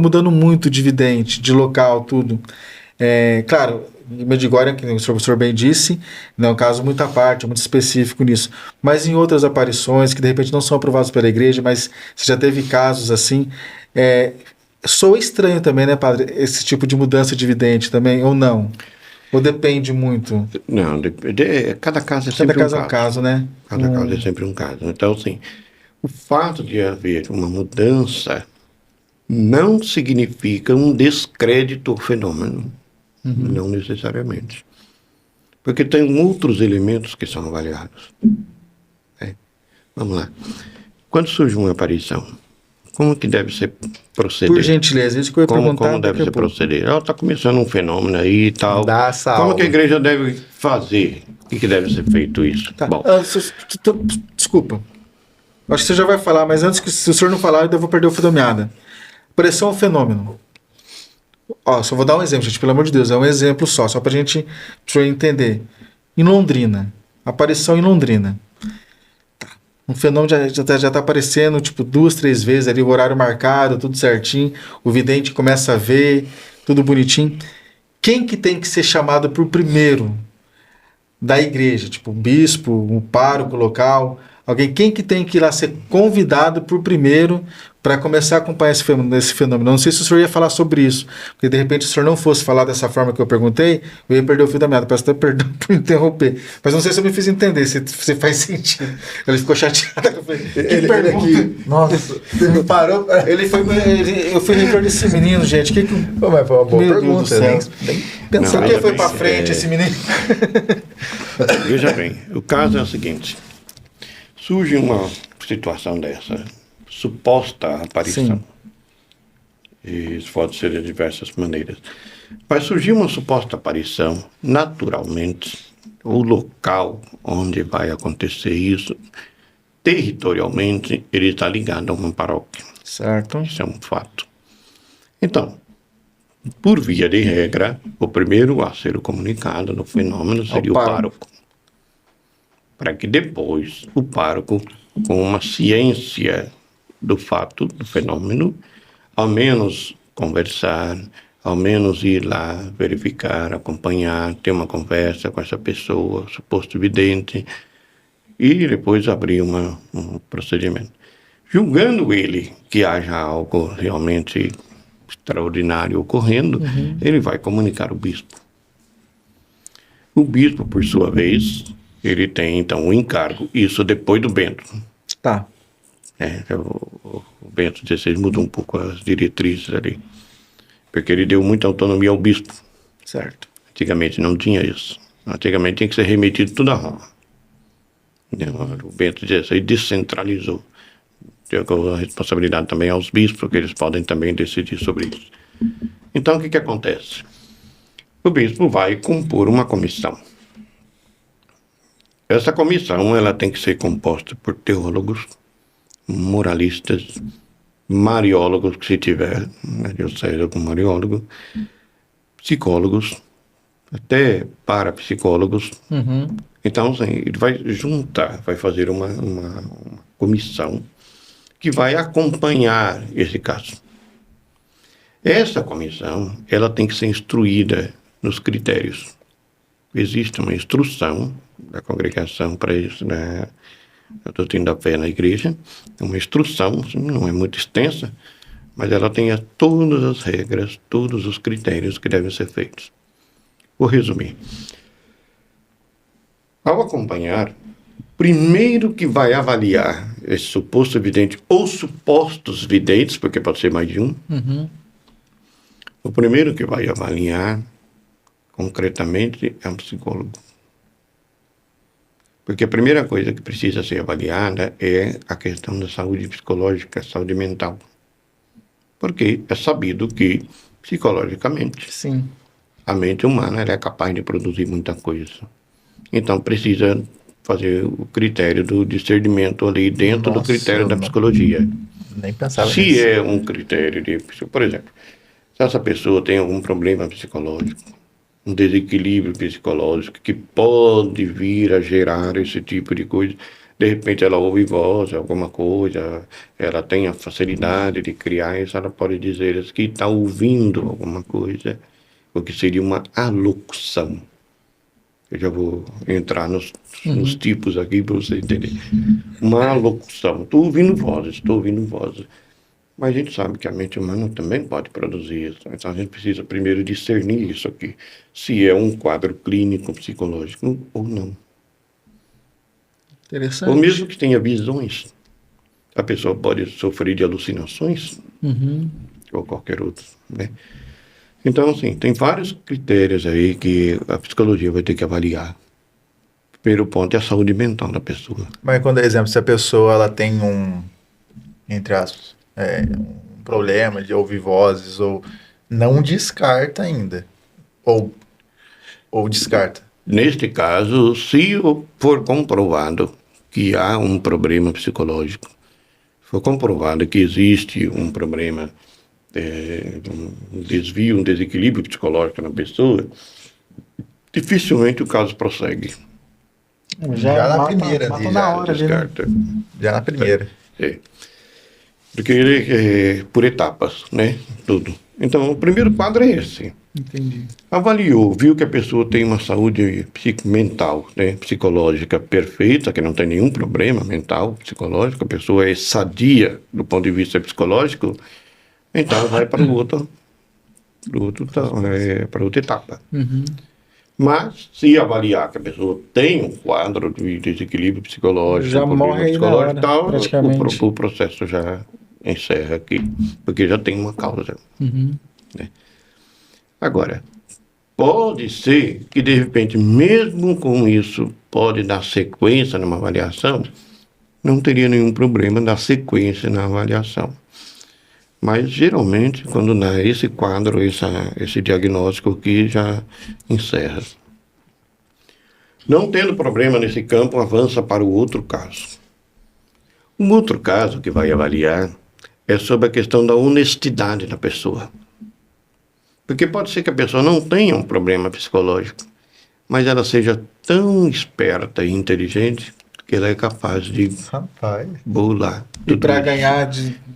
mudando muito de vidente, de local, tudo. Claro, em Medjugorje, que o senhor bem disse, não é um caso muito à parte, muito específico nisso. Mas em outras aparições, que de repente não são aprovadas pela igreja, mas você já teve casos assim, soa estranho também, né, padre, esse tipo de mudança de vidente também, ou não? Ou depende muito? Não, cada caso é sempre Cada caso é um caso, né? Cada caso é sempre um caso. Então, assim, o fato de haver uma mudança não significa um descrédito ao fenômeno. Não necessariamente. Porque tem outros elementos que são avaliados. Vamos lá. Quando surge uma aparição, como que deve ser proceder? Por gentileza, isso que eu ia perguntar. Como deve ser proceder? Ela está começando um fenômeno aí e tal. Dá essa Como aula. que a igreja deve fazer? O que deve ser feito isso? Tá. Bom, Desculpa. Acho que você já vai falar, mas antes que se o senhor não falar, eu vou perder o fio da meada. Pressão é um fenômeno. Ó, só vou dar um exemplo, gente, pelo amor de Deus, é um exemplo só pra gente entender. Em Londrina, aparição em Londrina. Um fenômeno já tá aparecendo, tipo, 2, 3 vezes ali, o horário marcado, tudo certinho, o vidente começa a ver, tudo bonitinho. Quem que tem que ser chamado por primeiro da igreja? Tipo, um bispo, um pároco local, alguém, quem que tem que ir lá ser convidado por primeiro para começar a acompanhar esse fenômeno? Não sei se o senhor ia falar sobre isso, porque de repente se o senhor não fosse falar dessa forma que eu perguntei, eu ia perder o fio da meada. Peço até perdão por interromper, mas não sei se eu me fiz entender, se faz sentido. Ele ficou chateado. Ele aqui, nossa, você me parou. Eu fui reitor desse menino, gente. Mas foi uma boa pergunta, né? Pensar Não, que veja foi bem, para frente esse menino. veja bem, o caso é o seguinte. Surge uma situação dessa, suposta aparição. E isso pode ser de diversas maneiras. Vai surgir uma suposta aparição, naturalmente, o local onde vai acontecer isso, territorialmente, ele está ligado a uma paróquia. Certo. Isso é um fato. Então, por via de regra, o primeiro a ser comunicado no fenômeno seria o pároco. Para que depois o pároco, com uma ciência do fato, do fenômeno, ao menos conversar, ao menos ir lá, verificar, acompanhar, ter uma conversa com essa pessoa, suposto vidente, e depois abrir um procedimento. Julgando ele que haja algo realmente extraordinário ocorrendo, ele vai comunicar ao bispo. O bispo, por sua vez, ele tem, então, o encargo, isso depois do Bento. Tá. O Bento XVI mudou um pouco as diretrizes ali, porque ele deu muita autonomia ao bispo. Certo. Antigamente não tinha isso. Antigamente tinha que ser remetido tudo a Roma. O Bento XVI descentralizou. Deu a responsabilidade também aos bispos, porque eles podem também decidir sobre isso. Então, o que acontece? O bispo vai compor uma comissão. Essa comissão ela tem que ser composta por teólogos, moralistas, mariólogos, que se tiver, eu sei algum mariólogo, psicólogos, até parapsicólogos. Então, assim, ele vai juntar, vai fazer uma comissão que vai acompanhar esse caso. Essa comissão, ela tem que ser instruída nos critérios. Existe uma instrução da congregação para isso, né? Eu estou tendo a fé na igreja, é uma instrução, não é muito extensa, mas ela tem todas as regras, todos os critérios que devem ser feitos. Vou resumir. Ao acompanhar, primeiro que vai avaliar esse suposto vidente ou supostos videntes, porque pode ser mais de um, o primeiro que vai avaliar concretamente é um psicólogo. Porque a primeira coisa que precisa ser avaliada é a questão da saúde psicológica, saúde mental. Porque é sabido que, psicologicamente, Sim. a mente humana ela é capaz de produzir muita coisa. Então, precisa fazer o critério do discernimento ali dentro do critério da psicologia. Nem pensava Se nisso. é um critério de... Por exemplo, se essa pessoa tem algum problema psicológico, um desequilíbrio psicológico que pode vir a gerar esse tipo de coisa. De repente ela ouve voz, alguma coisa, ela tem a facilidade de criar isso, ela pode dizer que está ouvindo alguma coisa, o que seria uma alocução. Eu já vou entrar nos tipos aqui para você entender. Uma alocução. Estou ouvindo vozes. Mas a gente sabe que a mente humana também pode produzir isso. Então a gente precisa primeiro discernir isso aqui. Se é um quadro clínico psicológico ou não. Interessante. Ou mesmo que tenha visões. A pessoa pode sofrer de alucinações. Ou qualquer outro, né? Então, assim, tem vários critérios aí que a psicologia vai ter que avaliar. Primeiro ponto é a saúde mental da pessoa. Mas quando, por exemplo, se a pessoa ela tem entre aspas, um problema de ouvir vozes, ou não descarta ainda, ou descarta. Neste caso, se for comprovado que há um problema psicológico, for comprovado que existe um problema, um desvio, um desequilíbrio psicológico na pessoa, dificilmente o caso prossegue. Já na primeira, mata na hora, Descarta. Já na primeira. Porque ele é por etapas, né? Tudo. Então, o primeiro quadro é esse. Entendi. Avaliou, viu que a pessoa tem uma saúde mental, né? Psicológica perfeita, que não tem nenhum problema mental, psicológico, a pessoa é sadia do ponto de vista psicológico, então vai para outra etapa. Mas, se avaliar que a pessoa tem um quadro de desequilíbrio psicológico, já morre aí na hora, tal, praticamente. o processo já encerra aqui, porque já tem uma causa. Né? Agora, pode ser que, de repente, mesmo com isso, pode dar sequência numa avaliação, não teria nenhum problema dar sequência na avaliação. Mas, geralmente, quando dá esse quadro, esse diagnóstico aqui, já encerra. Não tendo problema nesse campo, avança para o outro caso. Um outro caso que vai avaliar é sobre a questão da honestidade da pessoa. Porque pode ser que a pessoa não tenha um problema psicológico, mas ela seja tão esperta e inteligente que ela é capaz de burlar. E para ganhar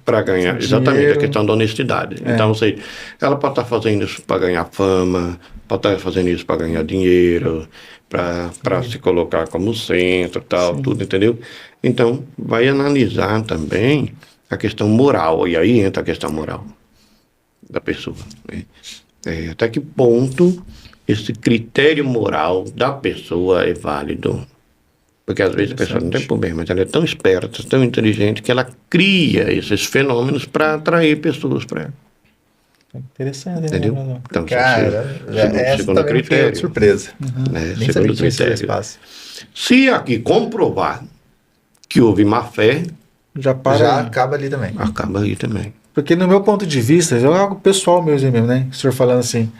para ganhar, exatamente, a questão da honestidade. Então, ou seja, ela pode estar fazendo isso para ganhar fama, pode estar fazendo isso para ganhar dinheiro, para se colocar como centro, tal, tudo, entendeu? Então, vai analisar também a questão moral, e aí entra a questão moral da pessoa. Né? Até que ponto esse critério moral da pessoa é válido. Porque às vezes a pessoa não tem problema, mas ela é tão esperta, tão inteligente, que ela cria esses fenômenos para atrair pessoas para ela. Interessante, entendeu? Né? Então, cara, segundo critério. Surpresa. Né? Segundo critério. Se aqui comprovar que houve má fé, já acaba ali também. Acaba ali também. Porque no meu ponto de vista, é algo pessoal mesmo, né? O senhor falando assim,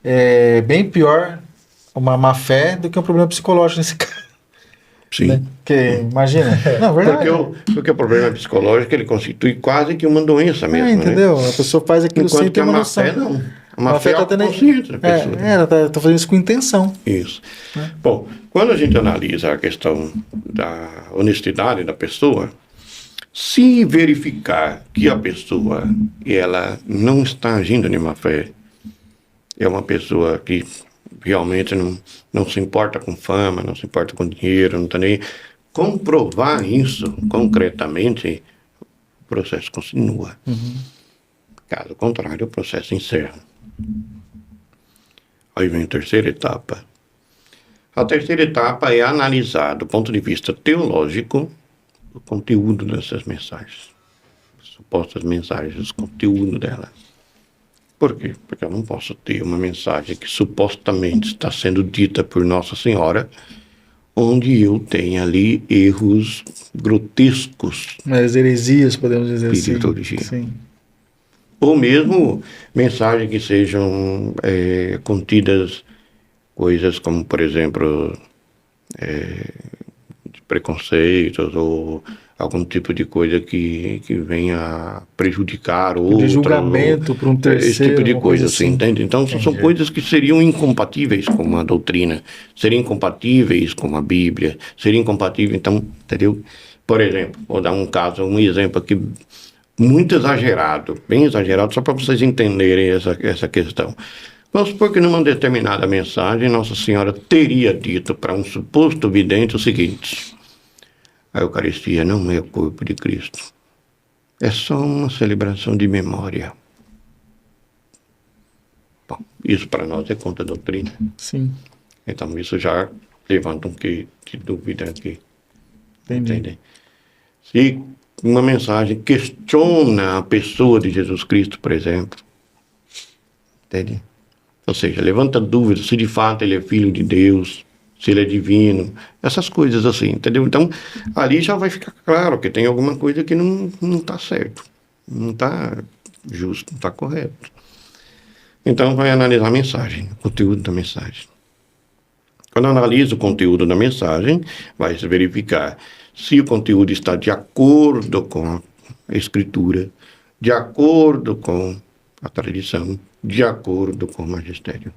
é bem pior uma má fé do que um problema psicológico nesse caso. Sim. Né? Porque, imagina. Não, verdade. Porque o problema psicológico, ele constitui quase que uma doença mesmo. Entendeu? Né? A pessoa faz aquilo sem ter uma noção. Fé, não. A má fé tá consciente da pessoa. Ela tá fazendo isso com intenção. Isso. Bom, quando a gente analisa a questão da honestidade da pessoa, se verificar que a pessoa ela não está agindo de má fé, é uma pessoa que realmente não se importa com fama, não se importa com dinheiro, não está nem... Comprovar isso concretamente, o processo continua. Caso contrário, o processo encerra. Aí vem a terceira etapa. A terceira etapa é analisar, do ponto de vista teológico, o conteúdo dessas mensagens. Supostas mensagens, o conteúdo delas. Por quê? Porque eu não posso ter uma mensagem que supostamente está sendo dita por Nossa Senhora, onde eu tenho ali erros grotescos. Mas heresias, podemos dizer assim. De liturgia. Sim. Ou mesmo mensagens que sejam contidas coisas como, por exemplo, de preconceitos ou algum tipo de coisa que venha a prejudicar outro. De julgamento para um terceiro. Esse tipo de coisa, assim, entende? Então, são coisas que seriam incompatíveis com a doutrina, seriam incompatíveis com a Bíblia, seriam incompatíveis, então, entendeu? Por exemplo, vou dar um exemplo aqui, muito exagerado, bem exagerado, só para vocês entenderem essa questão. Vamos supor que numa determinada mensagem, Nossa Senhora teria dito para um suposto vidente o seguinte: a Eucaristia não é o corpo de Cristo. é só uma celebração de memória. Bom, isso para nós é contra a doutrina. Sim. Então isso já levanta um que de dúvida aqui. Entende? Se uma mensagem questiona a pessoa de Jesus Cristo, por exemplo, entende? Ou seja, levanta dúvidas se de fato ele é filho de Deus, se ele é divino, essas coisas assim, entendeu? Então, ali já vai ficar claro que tem alguma coisa que não está certo, não está justo, não está correto. Então, vai analisar a mensagem, o conteúdo da mensagem. Quando analisa o conteúdo da mensagem, vai se verificar se o conteúdo está de acordo com a Escritura, de acordo com a tradição, de acordo com o magistério.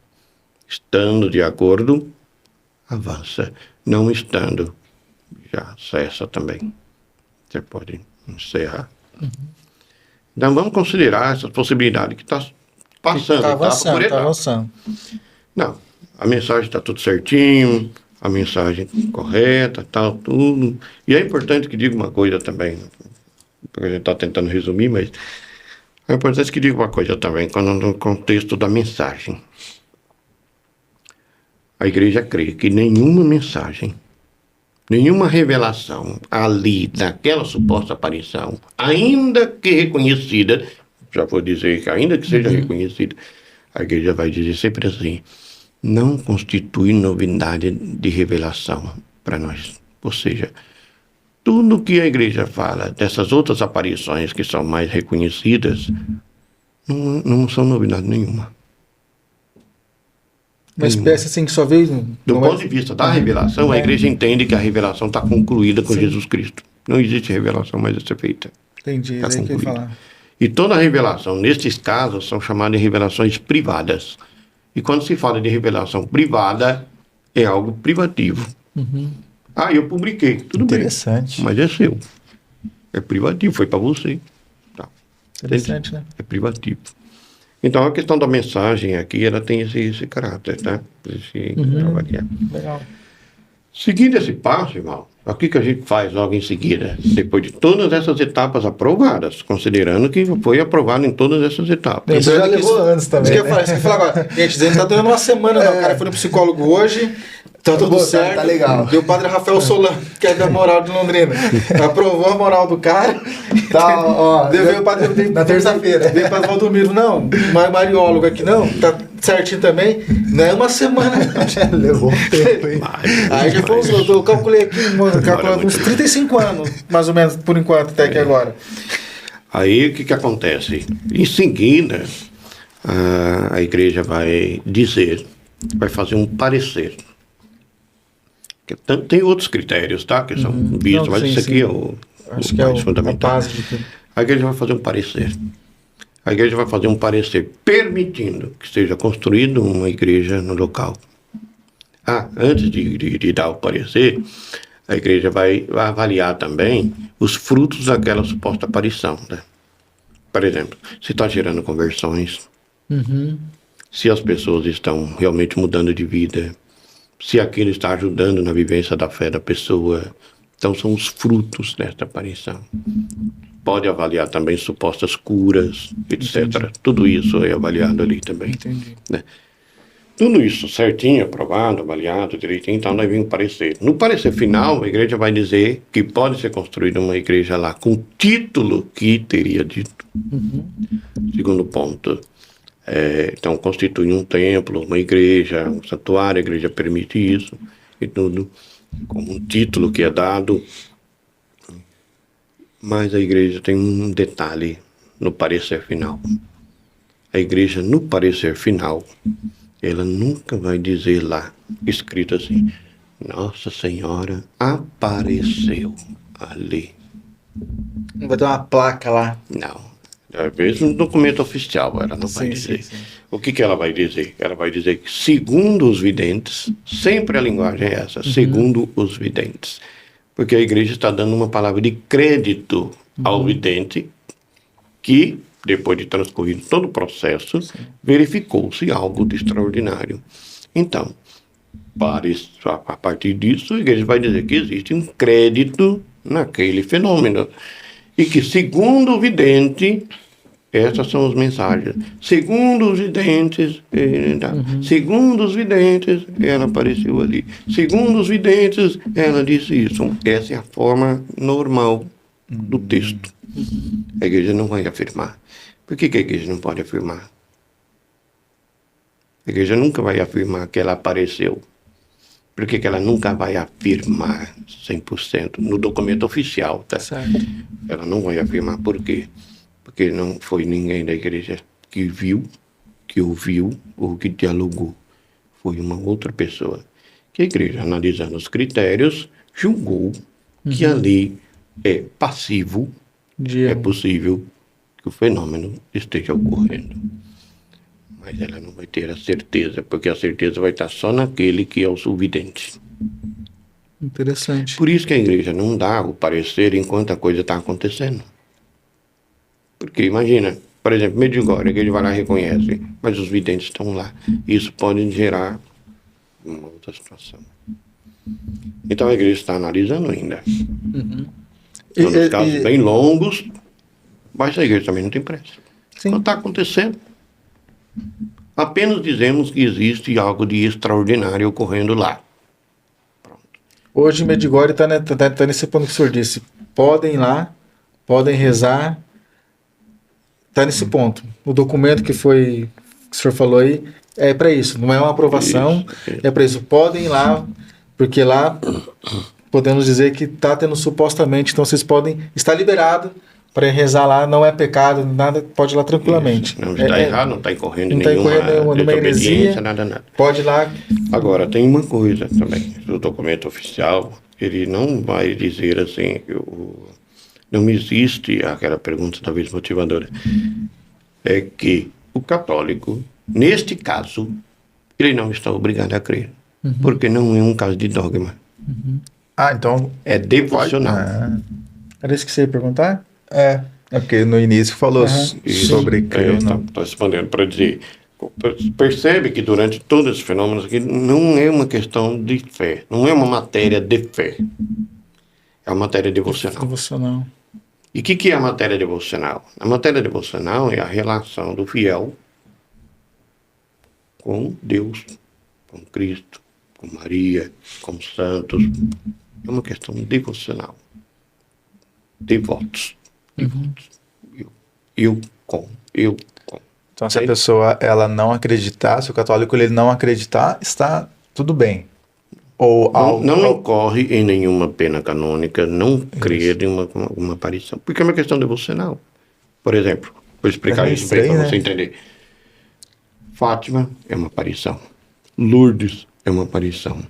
Estando de acordo, avança. Não estando, já cessa também. Você pode encerrar. Então vamos considerar essa possibilidade que está passando etapa por etapa. Não, a mensagem está tudo certinho, a mensagem correta, tal, tudo. E é importante que diga uma coisa também, porque a gente está tentando resumir, mas é importante que diga uma coisa também, quando no contexto da mensagem. A igreja crê que nenhuma mensagem, nenhuma revelação ali daquela suposta aparição, ainda que reconhecida, já vou dizer que ainda que seja reconhecida, a igreja vai dizer sempre assim, não constitui novidade de revelação para nós. Ou seja, tudo que a igreja fala dessas outras aparições que são mais reconhecidas, não são novidade nenhuma. Uma espécie assim que só veio... Do ponto de vista da revelação, a igreja entende que a revelação está concluída com Jesus Cristo. Não existe revelação mais a ser feita. Entendi, é isso que eu ia falar. E toda revelação, nestes casos, são chamadas de revelações privadas. E quando se fala de revelação privada, é algo privativo. Ah, eu publiquei, tudo Interessante. bem. Mas é seu. É privativo, foi para você. Tá. Interessante, né? É privativo. Então, a questão da mensagem aqui, ela tem esse caráter, tá? Legal. Seguindo esse passo, irmão, o que a gente faz logo em seguida? Depois de todas essas etapas aprovadas, considerando que foi aprovado em todas essas etapas. Isso já levou anos também. Isso que eu ia falar agora. Gente, a gente tá dando uma semana, não. O cara foi no psicólogo hoje, tá tudo certo. Tá legal. Deu o padre Rafael Solano, que é da moral de Londrina. Aprovou a moral do cara. Tá, ó. Veio o padre na terça-feira. Veio o padre Valdomiro, não. Mariólogo aqui, não. Tá certinho também. Não é uma semana. Levou um tempo, hein? Aí já foi eu calculei aqui, calculei uns 35 anos, mais ou menos, por enquanto, até aqui agora. Aí o que acontece? Em seguida, a igreja vai dizer, vai fazer um parecer. Tem outros critérios, tá? Que são vistos, mas sim, isso aqui é o mais fundamental. A igreja vai fazer um parecer. A igreja vai fazer um parecer permitindo que seja construída uma igreja no local. Antes de dar o parecer, a igreja vai avaliar também os frutos daquela suposta aparição, né? Por exemplo, se está gerando conversões, se as pessoas estão realmente mudando de vida, se aquilo está ajudando na vivência da fé da pessoa. Então, são os frutos desta aparição. Pode avaliar também supostas curas, etc. Entendi. Tudo isso é avaliado ali também. Entendi. Né? Tudo isso certinho, aprovado, avaliado, direitinho, então nós vimos parecer. No parecer final, a igreja vai dizer que pode ser construída uma igreja lá com o título que teria dito. Segundo ponto, então constitui um templo, uma igreja, um santuário, a igreja permite isso e tudo, com um título que é dado. Mas a igreja tem um detalhe no parecer final. A igreja, no parecer final, ela nunca vai dizer lá, escrito assim, Nossa Senhora apareceu ali. Não vai ter uma placa lá. Não. Às vezes um documento oficial ela não vai dizer. Sim. O que ela vai dizer? Ela vai dizer que, segundo os videntes, sempre a linguagem é essa, segundo os videntes. Porque a igreja está dando uma palavra de crédito ao vidente que, depois de transcorrido todo o processo, verificou-se algo de extraordinário. Então, a partir disso, a igreja vai dizer que existe um crédito naquele fenômeno. E que, segundo o vidente, essas são as mensagens. Segundo os videntes, segundo os videntes, ela apareceu ali. Segundo os videntes, ela disse isso. Essa é a forma normal do texto. A igreja não vai afirmar. Por que a igreja não pode afirmar? A igreja nunca vai afirmar que ela apareceu. Por que ela nunca vai afirmar 100% no documento oficial, tá? Certo. Ela não vai afirmar por quê? Porque não foi ninguém da igreja que viu, que ouviu ou que dialogou. Foi uma outra pessoa. Que a igreja, analisando os critérios, julgou que ali é passivo, é possível que o fenômeno esteja ocorrendo. Mas ela não vai ter a certeza, porque a certeza vai estar só naquele que é o subvidente. Interessante. Por isso que a igreja não dá o parecer enquanto a coisa está acontecendo. Porque imagina, por exemplo, Medjugorje, que ele vai lá e reconhece, mas os videntes estão lá. Isso pode gerar uma outra situação. Então a igreja está analisando ainda. São os casos bem longos, mas a igreja também não tem pressa. Sim. Não está acontecendo. Apenas dizemos que existe algo de extraordinário ocorrendo lá. Pronto. Hoje Medjugorje está nesse ponto que o senhor disse. Podem ir lá, podem rezar. Está nesse ponto. O documento que o senhor falou aí é para isso. Não é uma aprovação, Isso. é para isso. Podem ir lá, porque lá podemos dizer que está tendo supostamente, então vocês podem estar liberado para rezar lá, não é pecado, nada, pode ir lá tranquilamente. Isso. Não está errado, não está incorrendo em não tá nenhuma heresia, desobediência, nada. Pode ir lá. Agora, tem uma coisa também. O documento oficial, ele não vai dizer assim, não existe aquela pergunta talvez motivadora. É que o católico, neste caso, ele não está obrigado a crer. Porque não é um caso de dogma. Ah, então... É devocional. Era isso que você ia perguntar? É porque no início falou sobre crer ou não. Estou respondendo para dizer, percebe que durante todos esses fenômenos aqui não é uma questão de fé, não é uma matéria de fé, é uma matéria devocional. E o que é a matéria devocional? A matéria devocional é a relação do fiel com Deus, com Cristo, com Maria, com os santos. É uma questão devocional. Devotos. Eu com. Então, se a pessoa ela não acreditar, se o católico ele não acreditar, está tudo bem. Ou não incorre em nenhuma pena canônica não crer em uma aparição. Porque é uma questão devocional. Por exemplo, vou explicar isso para você entender. Fátima é uma aparição. Lourdes é uma aparição.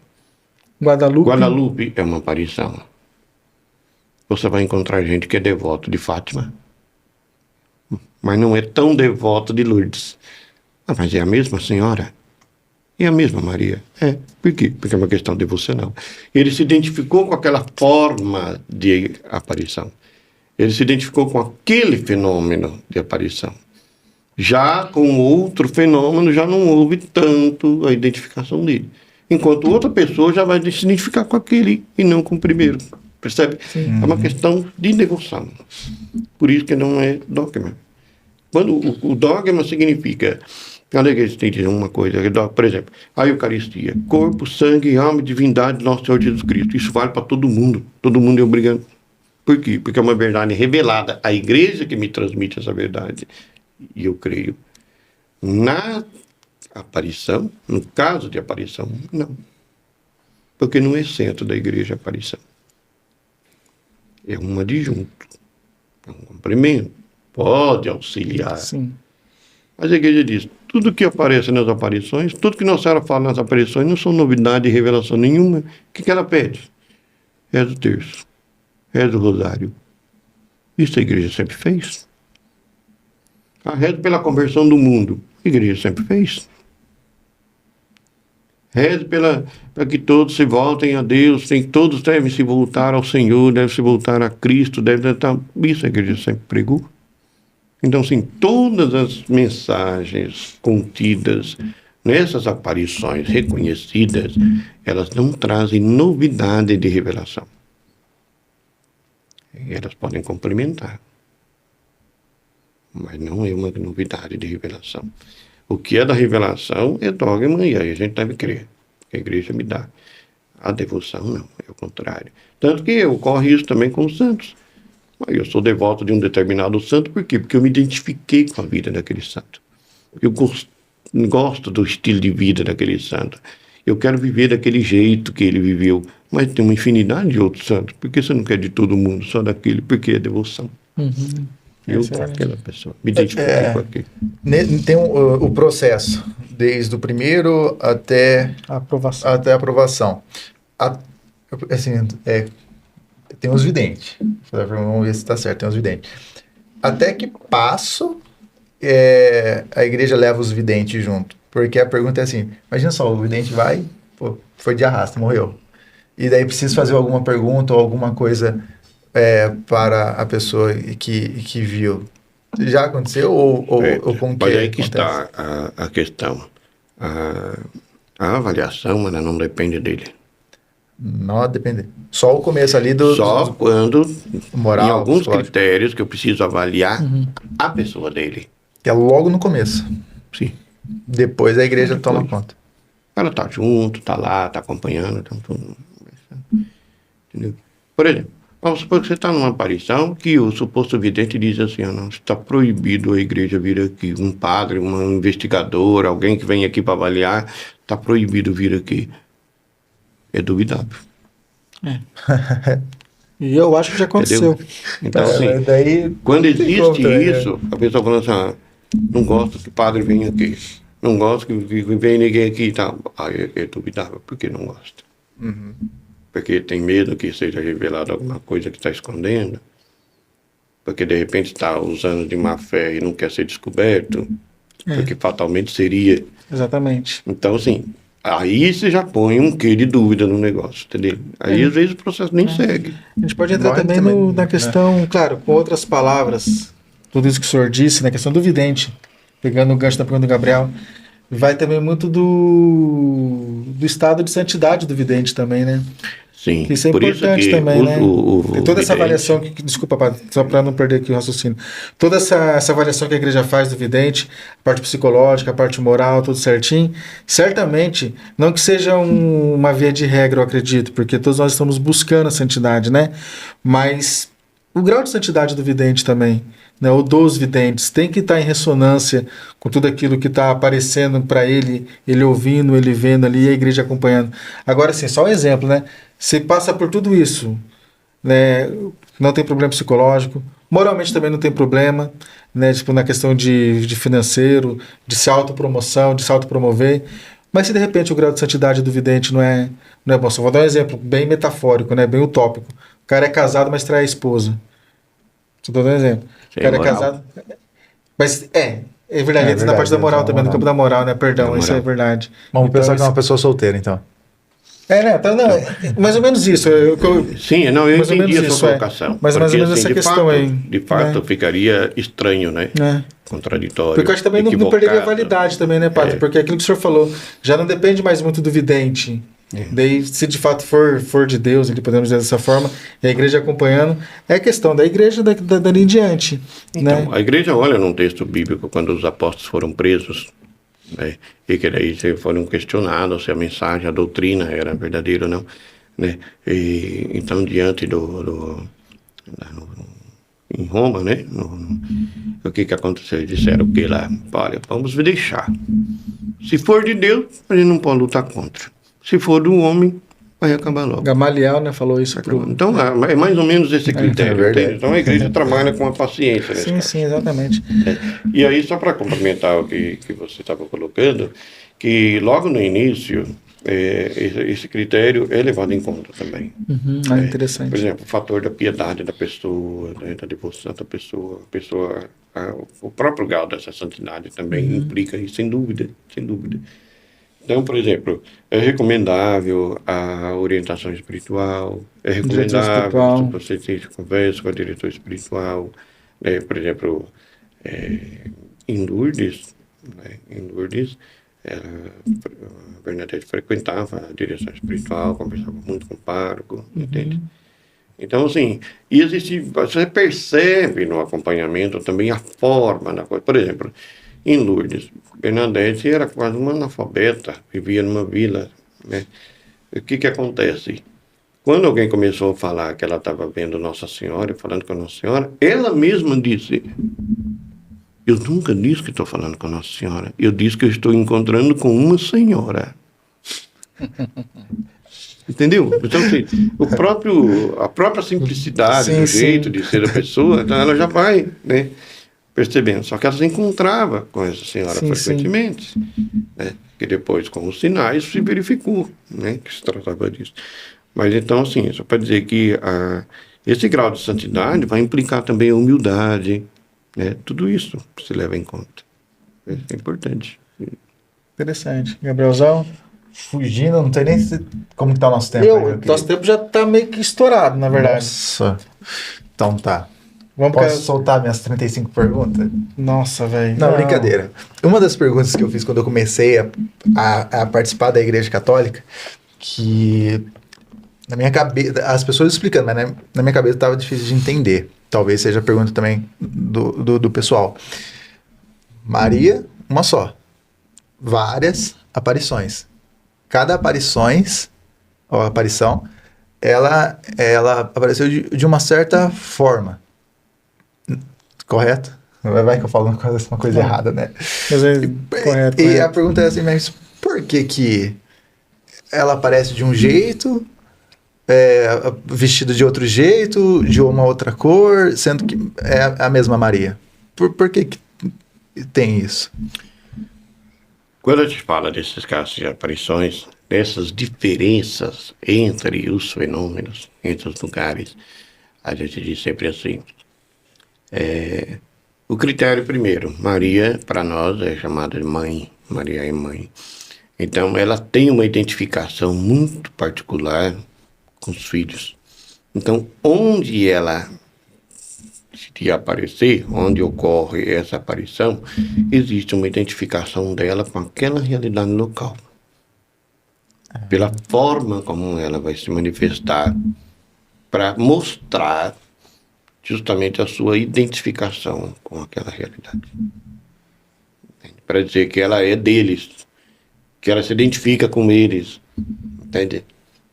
Guadalupe é uma aparição. Você vai encontrar gente que é devoto de Fátima, mas não é tão devoto de Lourdes. Mas é a mesma senhora? É a mesma Maria? É. Por quê? Porque é uma questão devocional. Ele se identificou com aquela forma de aparição. Ele se identificou com aquele fenômeno de aparição. Já com outro fenômeno, já não houve tanto a identificação dele. Enquanto outra pessoa já vai se identificar com aquele e não com o primeiro. Percebe? Sim. É uma questão de devoção. Por isso que não é dogma. Quando o dogma significa... Olha que a gente tem que dizer uma coisa. Por exemplo, a Eucaristia. Corpo, sangue, alma e divindade do nosso Senhor Jesus Cristo. Isso vale para todo mundo. Todo mundo é obrigado. Por quê? Porque é uma verdade revelada. A igreja que me transmite essa verdade. E eu creio. Na aparição, no caso de aparição, não. Porque não é centro da igreja a aparição. É um adjunto, é um complemento, pode auxiliar. Sim. Mas a igreja diz, tudo que aparece nas aparições, tudo que Nossa Senhora fala nas aparições, não são novidade e revelação nenhuma. O que ela pede? Reza o terço, reza o rosário. Isso a igreja sempre fez. A reza pela conversão do mundo, a igreja sempre fez. Reze para que todos se voltem a Deus, todos devem se voltar ao Senhor, devem se voltar a Cristo, isso a igreja sempre pregou. Então, sim, todas as mensagens contidas nessas aparições reconhecidas, elas não trazem novidade de revelação. elas podem complementar. Mas não é uma novidade de revelação. O que é da revelação é dogma e aí a gente deve crer. A igreja me dá. A devoção não, é o contrário. Tanto que ocorre isso também com os santos. Eu sou devoto de um determinado santo, por quê? Porque eu me identifiquei com a vida daquele santo. Eu gosto do estilo de vida daquele santo. Eu quero viver daquele jeito que ele viveu. Mas tem uma infinidade de outros santos. Por que você não quer de todo mundo, só daquele? Porque é devoção. Eu com aquela pessoa. Me identifiquei com aquele. Tem o processo, desde o primeiro até a aprovação. Assim, tem os videntes. Vamos ver se está certo, tem os videntes. Até que passo a igreja leva os videntes junto? Porque a pergunta é assim, imagina só, o vidente vai, foi de arrasta, morreu. E daí precisa fazer alguma pergunta ou alguma coisa para a pessoa que viu. Já aconteceu ou com que mas aí que acontece? está a questão. A avaliação, ela não depende dele. Não depende. Só o começo ali Só quando, moral, em alguns psicológico. critérios que eu preciso avaliar a pessoa dele. Que é logo no começo. Sim. Depois a igreja toma conta. Ela tá junto, tá lá, tá acompanhando, tá tudo. Entendeu? Por exemplo, vamos supor que você está numa aparição que o suposto vidente diz assim, não, está proibido a igreja vir aqui. Um padre, um investigador, alguém que vem aqui para avaliar, está proibido vir aqui. É duvidável. E eu acho que já aconteceu. Entendeu? Então, assim, daí, quando existe conta, isso, a pessoa fala assim, não gosto que o padre venha aqui. Não gosto que venha ninguém aqui e tal. Aí é duvidável, porque não gosta. Porque tem medo que seja revelado alguma coisa que está escondendo. Porque de repente está usando de má fé e não quer ser descoberto. Porque fatalmente seria. Exatamente. Então, assim, aí você já põe um quê de dúvida no negócio, entendeu? Aí às vezes o processo nem segue. A gente pode entrar também na questão, claro, com outras palavras, tudo isso que o senhor disse, na questão do vidente, pegando o gancho da pergunta do Gabriel, vai também muito do estado de santidade do vidente também, né? Sim, Que isso é por importante isso que também, né? Tem toda essa vidente, avaliação, desculpa, padre, só para não perder aqui o raciocínio. Toda essa avaliação que a igreja faz do vidente, a parte psicológica, a parte moral, tudo certinho, certamente, não que seja uma via de regra, eu acredito, porque todos nós estamos buscando a santidade, né? Mas o grau de santidade do vidente também, né, ou dos videntes, tem que estar em ressonância com tudo aquilo que está aparecendo para ele ouvindo, ele vendo ali, e a igreja acompanhando. Agora, assim, só um exemplo, né? Você passa por tudo isso, né? Não tem problema psicológico, moralmente também não tem problema, né? Tipo, na questão de financeiro, de se autopromoção, de se autopromover. Mas se de repente o grau de santidade do vidente não é bom, só vou dar um exemplo bem metafórico, né? Bem utópico. O cara é casado, mas trai a esposa. Só estou dando um exemplo. O cara é casado. Mas é verdade, entra na parte da moral também, no campo da moral, né? Perdão, isso é verdade. Vamos pensar que é uma pessoa solteira, então. Né? Então, não, mais ou menos isso. Sim, não, eu mais ou entendi menos a isso, sua colocação. Mas mais ou menos assim, essa questão aí. De fato, ficaria estranho, né? Contraditório. Porque eu acho que também não perderia a validade também, né, padre? Porque aquilo que o senhor falou já não depende mais muito do vidente. Daí, se de fato for de Deus, ele podemos dizer dessa forma, e a igreja acompanhando, é questão da igreja dali em diante. Então, né? a igreja olha num texto bíblico quando os apóstolos foram presos, né, e que daí foram questionados se a mensagem, a doutrina era verdadeira ou não, né? E, então, diante em Roma, né? O que aconteceu? Eles disseram o que lá? Olha, vamos deixar. Se for de Deus, a gente não pode lutar contra. Se for do homem, vai acabar logo. Gamaliel, né, falou isso. Então, é mais ou menos esse critério. Então, a igreja trabalha com a paciência. Sim, exatamente. E aí, só para complementar o que você estava colocando, que logo no início, esse critério é levado em conta também. Interessante. Por exemplo, o fator da piedade da pessoa, né, da devoção da pessoa, o próprio grau dessa santidade também implica isso, sem dúvida, sem dúvida. Então, por exemplo, é recomendável a orientação espiritual, é recomendável que você tenha conversa com a diretora espiritual, né? Por exemplo, em Lourdes, a Bernadette frequentava a direção espiritual, conversava muito com o pároco, entende? Então, assim, você percebe no acompanhamento também a forma da coisa. Por exemplo, em Lourdes, Bernadette era quase uma analfabeta, vivia numa vila, né? O que acontece? Quando alguém começou a falar que ela estava vendo Nossa Senhora, falando com a Nossa Senhora, ela mesma disse: eu nunca disse que estou falando com a Nossa Senhora, eu disse que eu estou encontrando com uma senhora. Entendeu? Então, assim, a própria simplicidade do jeito de ser da pessoa, então ela já vai, né, percebendo. Só que ela se encontrava com essa senhora frequentemente, né, que depois, com os sinais, se verificou, né, que se tratava disso. Mas então, assim, só para dizer que esse grau de santidade vai implicar também a humildade, né, tudo isso se leva em conta. É importante. Interessante. Gabrielzão? Fugindo, não sei nem como que tá o nosso tempo. Nosso tempo já tá meio que estourado, na verdade. Nossa. Então tá. Posso soltar minhas 35 perguntas? Nossa, velho. Não, brincadeira. Uma das perguntas que eu fiz quando eu comecei a participar da Igreja Católica, que na minha cabeça, as pessoas explicando, mas na minha cabeça estava difícil de entender. Talvez seja a pergunta também do pessoal. Maria, uma só. Várias aparições. Cada aparição, ela apareceu de uma certa forma. Correto? Vai que eu falo uma coisa errada, né? Mas correto. E a pergunta é assim, mas por que ela aparece de um jeito, vestida de outro jeito, de uma outra cor, sendo que é a mesma Maria? Por que tem isso? Quando a gente fala desses casos de aparições, dessas diferenças entre os fenômenos, entre os lugares, a gente diz sempre assim, o critério primeiro, Maria para nós é chamada de mãe, Maria é mãe. Então ela tem uma identificação muito particular com os filhos. Então onde ela de aparecer, onde ocorre essa aparição, existe uma identificação dela com aquela realidade local. Pela forma como ela vai se manifestar, para mostrar justamente a sua identificação com aquela realidade. Para dizer que ela é deles, que ela se identifica com eles. Entende?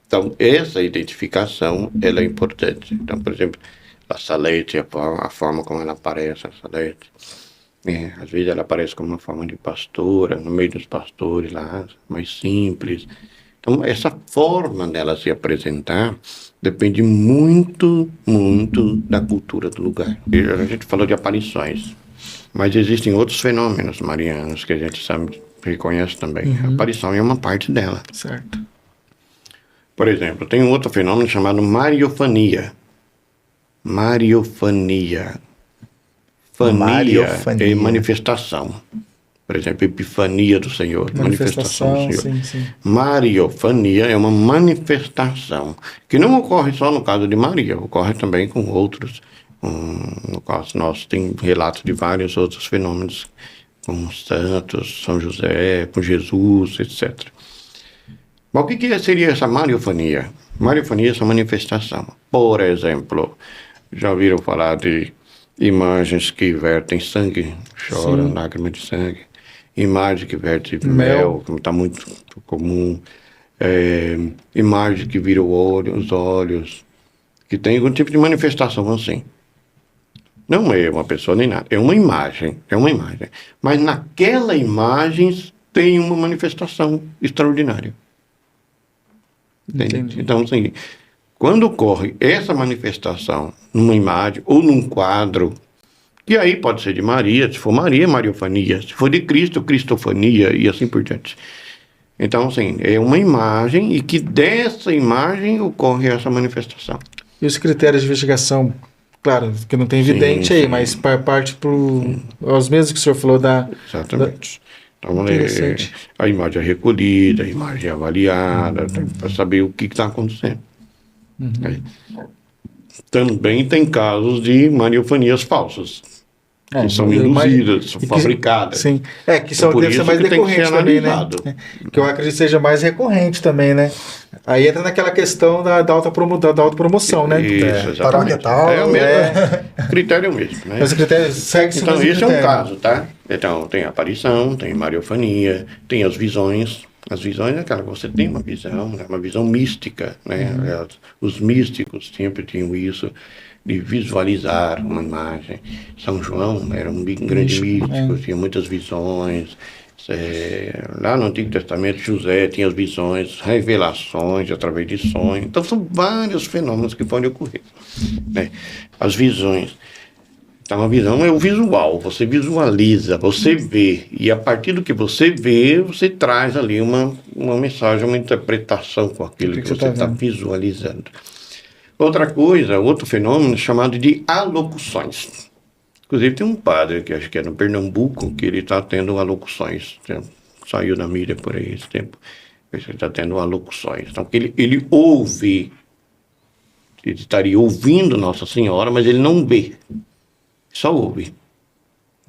Então, essa identificação, ela é importante. Então, por exemplo, a Salete, a forma como ela aparece, a Salete. Às vezes ela aparece como uma forma de pastora, no meio dos pastores lá, mais simples. Então, essa forma dela se apresentar depende muito, muito da cultura do lugar. A gente falou de aparições, mas existem outros fenômenos marianos que a gente sabe, reconhece também. A aparição é uma parte dela. Certo. Por exemplo, tem um outro fenômeno chamado mariofania. Mariofania. Fania é manifestação. Por exemplo, epifania do Senhor, manifestação do Senhor. Sim. Mariofania é uma manifestação que não ocorre só no caso de Maria, ocorre também com outros. No caso nosso tem relatos de vários outros fenômenos, com os santos, São José, com Jesus, etc. Mas o que seria essa mariofania? Mariofania é essa manifestação. Por exemplo, já ouviram falar de imagens que vertem sangue, choram, lágrimas de sangue. Imagem que verte mel, como está muito comum. Imagem que vira os olhos. Que tem algum tipo de manifestação assim. Não é uma pessoa nem nada, é uma imagem. Mas naquela imagem tem uma manifestação extraordinária. Entendi. Então, assim, quando ocorre essa manifestação numa imagem ou num quadro, que aí pode ser de Maria, se for Maria, mariofania, se for de Cristo, cristofania e assim por diante. Então, assim, é uma imagem e que dessa imagem ocorre essa manifestação. E os critérios de investigação, claro, que não tem evidente aí, mas parte para os mesmos que o senhor falou da... Exatamente. Então, a imagem é recolhida, a imagem é avaliada, para saber o que está acontecendo. Também tem casos de mariofanias falsas, que são induzidas, são fabricadas. Sim, que são, deve ser mais recorrente também, né? Que eu acredito que seja mais recorrente também, né? Aí entra naquela questão da autopromoção, né? Isso, exatamente. Paróquia tal. É o mesmo critério mesmo, né? Mas o critério segue-se Então, o mesmo esse é um critério. caso, tá? Então, tem a aparição, tem mariofania, tem as visões. As visões é aquela que você tem uma visão, né? Uma visão mística, né? Os místicos sempre tinham isso, de visualizar uma imagem. São João era um grande místico, tinha muitas visões. Lá no Antigo Testamento, José tinha as visões, revelações através de sonhos. Então, são vários fenômenos que podem ocorrer, né? As visões. Então, a visão é o visual, você visualiza, você vê, e a partir do que você vê, você traz ali uma mensagem, uma interpretação com aquilo que você está visualizando. Outra coisa, outro fenômeno chamado de alocuções. Inclusive tem um padre, que acho que é no Pernambuco, que ele está tendo alocuções, saiu na mídia por aí esse tempo, ele está tendo alocuções. Então, ele ouve, ele estaria ouvindo Nossa Senhora, mas ele não vê. Só ouve,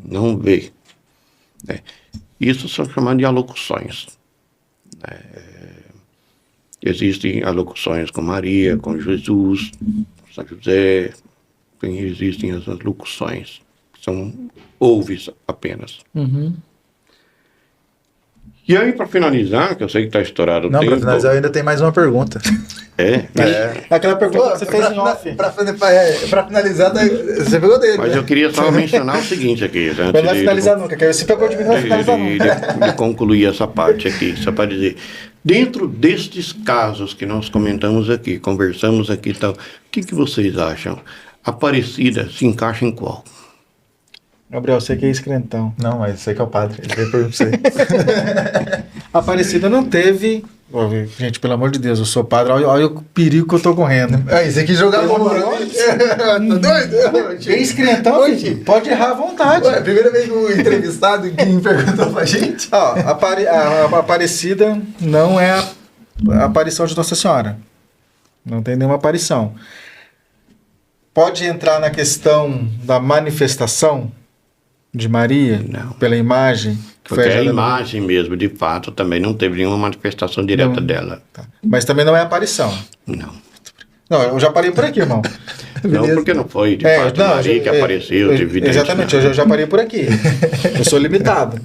não vê. Isso são chamados de alocuções. Existem alocuções com Maria, com Jesus, São José, existem as alocuções. São ouves apenas. E aí, para finalizar, que eu sei que está estourado o tempo... Não, para finalizar, ainda tem mais uma pergunta. Aquela pergunta que você fez em off. Para finalizar, você pegou dele. Mas eu queria só mencionar o seguinte aqui. Não vai finalizar nunca, que você pegou de mim, não vai finalizar nunca. De concluir essa parte aqui, só para dizer, dentro destes casos que nós comentamos aqui, conversamos aqui e tal, o que vocês acham? Aparecida se encaixa em qual? Gabriel, você que é escrentão. Não, mas você que é o padre. Ele veio perguntar você. Aparecida não teve... Gente, pelo amor de Deus, eu sou padre, olha o perigo que eu tô correndo. Você quis jogar a bola pra mim? Tá doido? Bem escrentão, filho. Pode errar à vontade. Ué, primeira vez que o entrevistado que me perguntou pra gente. Ó, a Aparecida não é a aparição de Nossa Senhora. Não tem nenhuma aparição. Pode entrar na questão da manifestação de Maria? Não. Pela imagem? Porque a imagem mesmo, de fato, também não teve nenhuma manifestação direta dela. Tá. Mas também não é aparição. Não. Não, eu já parei por aqui, irmão. Não, porque não foi, de fato, Maria que apareceu, evidente. Exatamente, eu já parei por aqui. Eu sou limitado.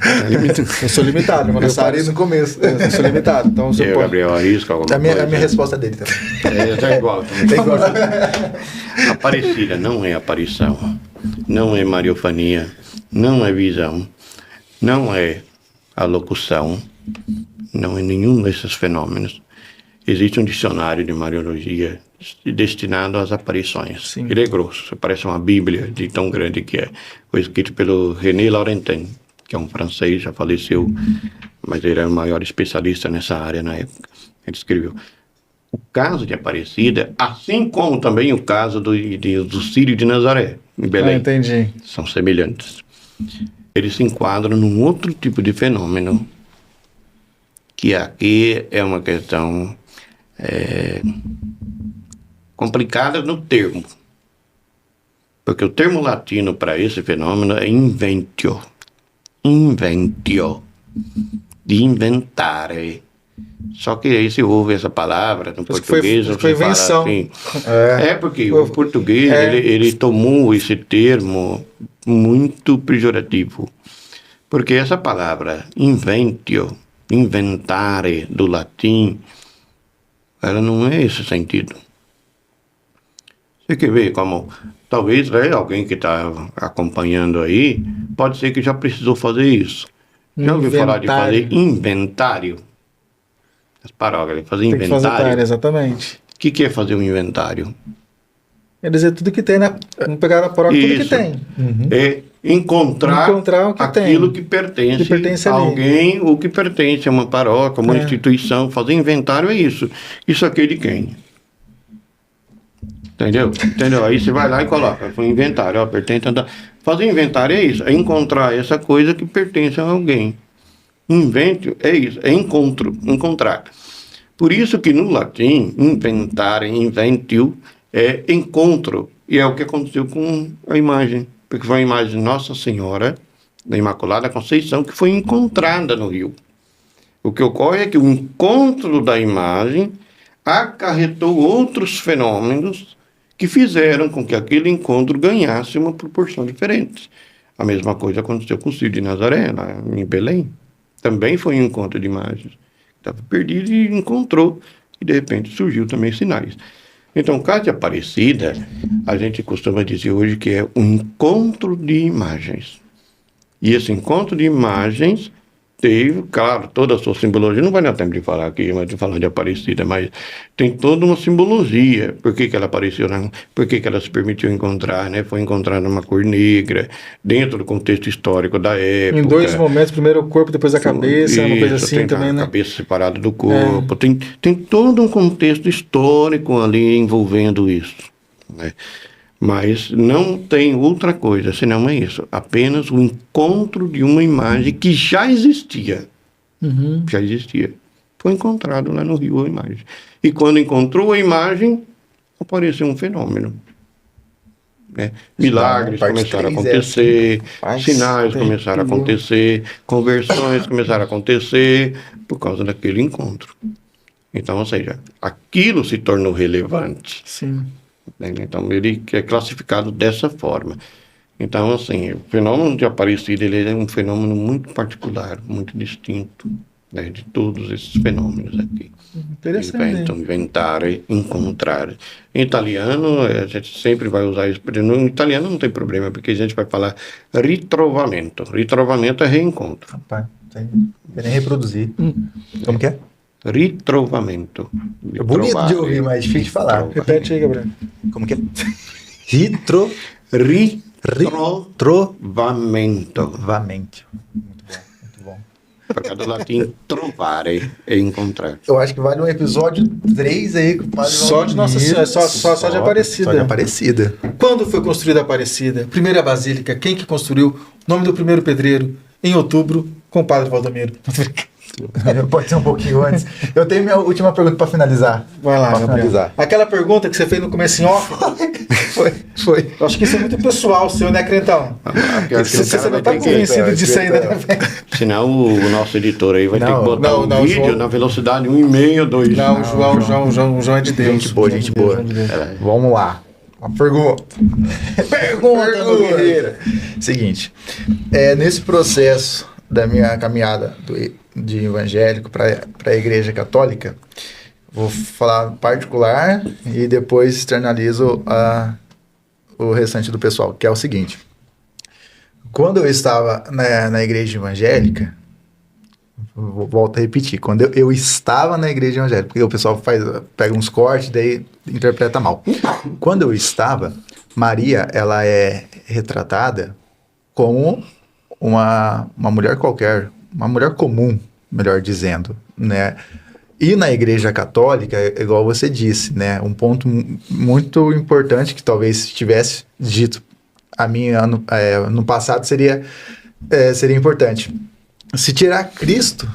Eu sou limitado. Eu parei no começo. Eu sou limitado. Então, Eu, Gabriel, arrisca alguma coisa. A minha resposta dele também. Tá igual. Tá igual. Aparecida não é aparição, não é mariofania, não é visão, não é alocução, não é nenhum desses fenômenos. Existe um dicionário de Mariologia destinado às aparições. Sim. Ele é grosso, parece uma bíblia de tão grande que é. Foi escrito pelo René Laurentin, que é um francês, já faleceu, mas ele era o maior especialista nessa área na época. Ele escreveu. O caso de Aparecida, assim como também o caso do Círio de Nazaré, em Belém, entendi. são semelhantes. Eles se enquadram num outro tipo de fenômeno, que aqui é uma questão complicada no termo. Porque o termo latino para esse fenômeno é inventio. Inventio. De inventare. Só que aí se ouve essa palavra no português, foi você invenção. fala assim. Porque o português ele tomou esse termo muito pejorativo. Porque essa palavra inventio, inventare do latim, ela não é esse sentido. Você quer ver como talvez alguém que está acompanhando aí, pode ser que já precisou fazer isso. Já ouviu falar de fazer inventário? As paróquias, fazer Tem inventário. que fazer exatamente. O que é fazer um inventário? Quer dizer, tudo que tem, né? Vamos pegar na paróquia tudo que tem. É encontrar o que aquilo tem, que pertence a a alguém ou que pertence a uma paróquia, uma instituição. Fazer inventário é isso. Isso aqui é de quem? Entendeu? Aí você vai lá e coloca, foi inventário, pertence a... Fazer inventário é isso, é encontrar essa coisa que pertence a alguém. Inventio é isso, é encontrar. Por isso que no latim, inventare, inventio, é encontro. E é o que aconteceu com a imagem. Porque foi a imagem de Nossa Senhora, da Imaculada Conceição, que foi encontrada no rio. O que ocorre é que o encontro da imagem acarretou outros fenômenos que fizeram com que aquele encontro ganhasse uma proporção diferente. A mesma coisa aconteceu com o Ciro de Nazaré, lá em Belém. Também foi um encontro de imagens. Estava perdido e encontrou, e de repente surgiu também sinais. Então, o caso de Aparecida, a gente costuma dizer hoje que é um encontro de imagens. E esse encontro de imagens teve, claro, toda a sua simbologia, não vai dar tempo de falar aqui, mas de falar de Aparecida, mas tem toda uma simbologia. Por que ela apareceu, por que ela se permitiu encontrar, né? Foi encontrada numa cor negra, dentro do contexto histórico da época. Em dois momentos, primeiro o corpo, depois a cabeça, uma coisa assim também, a né? A cabeça separada do corpo, tem todo um contexto histórico ali envolvendo isso, né? Mas não tem outra coisa, senão é isso. Apenas o encontro de uma imagem que já existia. Já existia. Foi encontrado lá no Rio a imagem. E quando encontrou a imagem, apareceu um fenômeno. Né? Milagres começaram a acontecer, sinais começaram a acontecer, conversões começaram a acontecer por causa daquele encontro. Então, ou seja, aquilo se tornou relevante. Sim. Então, ele é classificado dessa forma. Então, assim, o fenômeno de Aparecida, ele é um fenômeno muito particular, muito distinto, né, de todos esses fenômenos aqui. Interessante. Inventar, encontrar. Em italiano, a gente sempre vai usar isso. No italiano não tem problema, porque a gente vai falar ritrovamento. Ritrovamento é reencontro. Rapaz, não tem nem reproduzir. Como que é? Ritrovamento. É bonito de ouvir, mas difícil de falar. Repete aí, Gabriel. Como que é? Ritrovamento. Vamente. Muito bom. Por causa do latim, trovare é encontrar. Eu acho que vale um episódio 3 aí. Só de Nossa Senhora, só de Aparecida. Só de Aparecida. Quando foi construída a Aparecida? Primeira basílica, quem que construiu? Nome do primeiro pedreiro? Em outubro, com o padre Valdomiro. Pode ser um pouquinho antes. Eu tenho minha última pergunta para finalizar. Vai lá, Pra finalizar. Aquela pergunta que você fez no começo em off. Foi. Eu acho que isso é muito pessoal seu, né, Crentão? Você não está convencido disso ainda, né? Senão o nosso editor aí vai ter que botar o vídeo João, na velocidade 1,5, 2. Não, o João é de Deus. Gente boa. Vamos lá. Uma pergunta. Pergunta, meu guerreiro. Seguinte, nesse processo da minha caminhada de evangélico para a Igreja Católica, vou falar particular e depois externalizo o restante do pessoal, que é o seguinte. Quando eu estava na Igreja Evangélica, volto a repetir, quando eu estava na Igreja Evangélica, porque o pessoal pega uns cortes, daí interpreta mal. Quando eu estava, Maria, ela é retratada como uma mulher qualquer, uma mulher comum, melhor dizendo, né? E na Igreja Católica, igual você disse, né? Um ponto muito importante que talvez tivesse dito a mim no passado seria importante. Se tirar Cristo,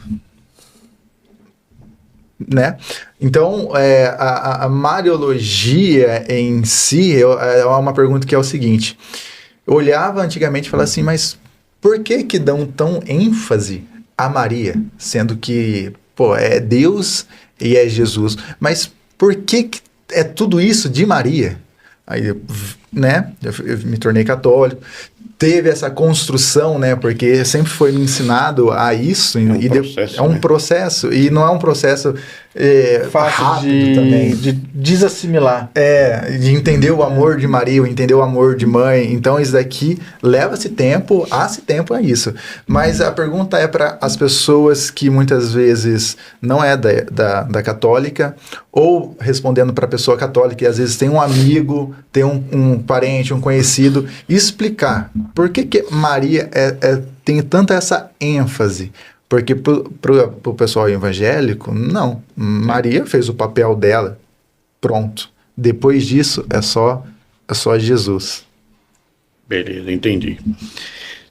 né? Então, a Mariologia em si é uma pergunta que é o seguinte. Eu olhava antigamente e falava assim, mas por que dão tão ênfase a Maria, sendo que, é Deus e é Jesus? Mas por que é tudo isso de Maria? Aí, né, eu me tornei católico, teve essa construção, né, porque sempre foi me ensinado a isso, é um processo, e não é um processo fácil de desassimilar. De entender o amor de Maria, entender o amor de mãe. Então isso daqui leva-se tempo, há-se tempo a isso. Mas a pergunta é para as pessoas que muitas vezes não é da católica, ou respondendo para a pessoa católica, e às vezes tem um amigo, tem um parente, um conhecido, explicar por que Maria tem tanta essa ênfase. Porque pro pessoal evangélico, não. Maria fez o papel dela. Pronto. Depois disso, é só Jesus. Beleza, entendi.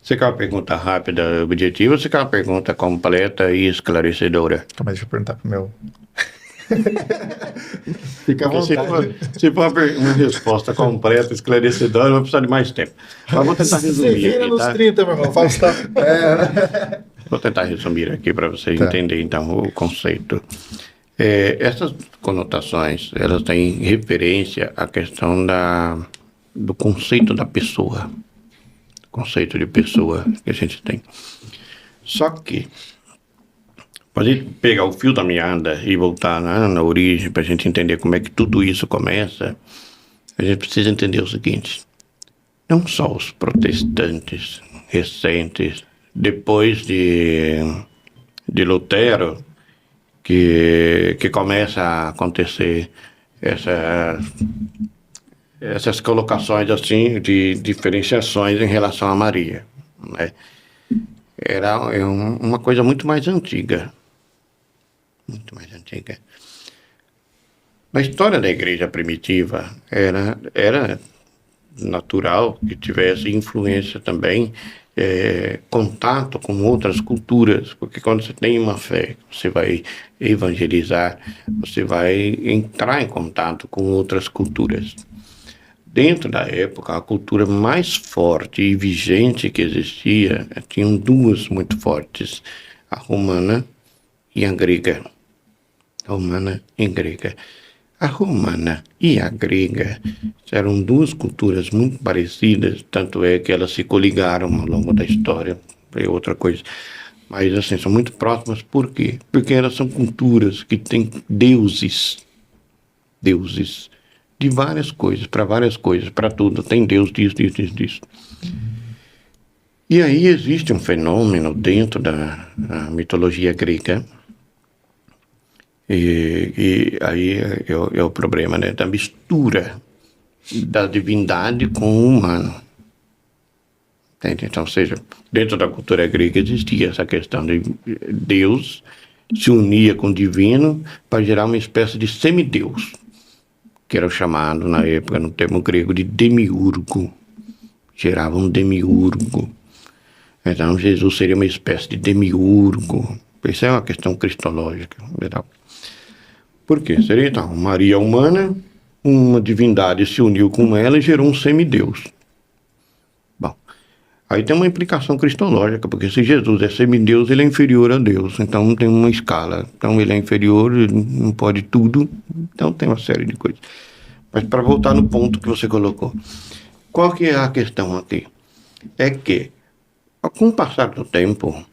Você quer uma pergunta rápida, objetiva, ou você quer uma pergunta completa e esclarecedora? Mas deixa eu perguntar pro meu... Fica à vontade. Se for uma resposta completa, esclarecedora, vai precisar de mais tempo. Mas vou tentar resumir. Você vira aqui, nos tá? 30, meu irmão. Fausto. Vou tentar resumir aqui para você entender, então, o conceito. Essas conotações, elas têm referência à questão do conceito da pessoa, conceito de pessoa que a gente tem. Só que, para a gente pegar o fio da meada e voltar na origem, para a gente entender como é que tudo isso começa, a gente precisa entender o seguinte: não só os protestantes recentes, depois de Lutero, que começa a acontecer essas colocações assim de diferenciações em relação a Maria, né? É uma coisa muito mais antiga. Muito mais antiga. Na história da igreja primitiva, era natural que tivesse influência também, contato com outras culturas, porque quando você tem uma fé, você vai evangelizar, você vai entrar em contato com outras culturas. Dentro da época, a cultura mais forte e vigente que existia, tinham duas muito fortes, a romana e a grega. A romana e grega. A romana e a grega eram duas culturas muito parecidas, tanto é que elas se coligaram ao longo da história, é outra coisa. Mas, assim, são muito próximas. Por quê? Porque elas são culturas que têm deuses de várias coisas, para tudo. Tem Deus disso. E aí existe um fenômeno dentro da mitologia grega, e aí é o problema, né, da mistura da divindade com o humano. Entende? Então, ou seja, dentro da cultura grega existia essa questão de Deus se unia com o divino para gerar uma espécie de semideus, que era chamado na época, no termo grego, de demiurgo. Gerava um demiurgo. Então Jesus seria uma espécie de demiurgo. Isso é uma questão cristológica. Por quê? Seria então Maria humana, uma divindade se uniu com ela e gerou um semideus. Bom, aí tem uma implicação cristológica, porque se Jesus é semideus, ele é inferior a Deus. Então tem uma escala. Então ele é inferior, ele não pode tudo. Então tem uma série de coisas. Mas para voltar no ponto que você colocou, qual que é a questão aqui? É que, com o passar do tempo,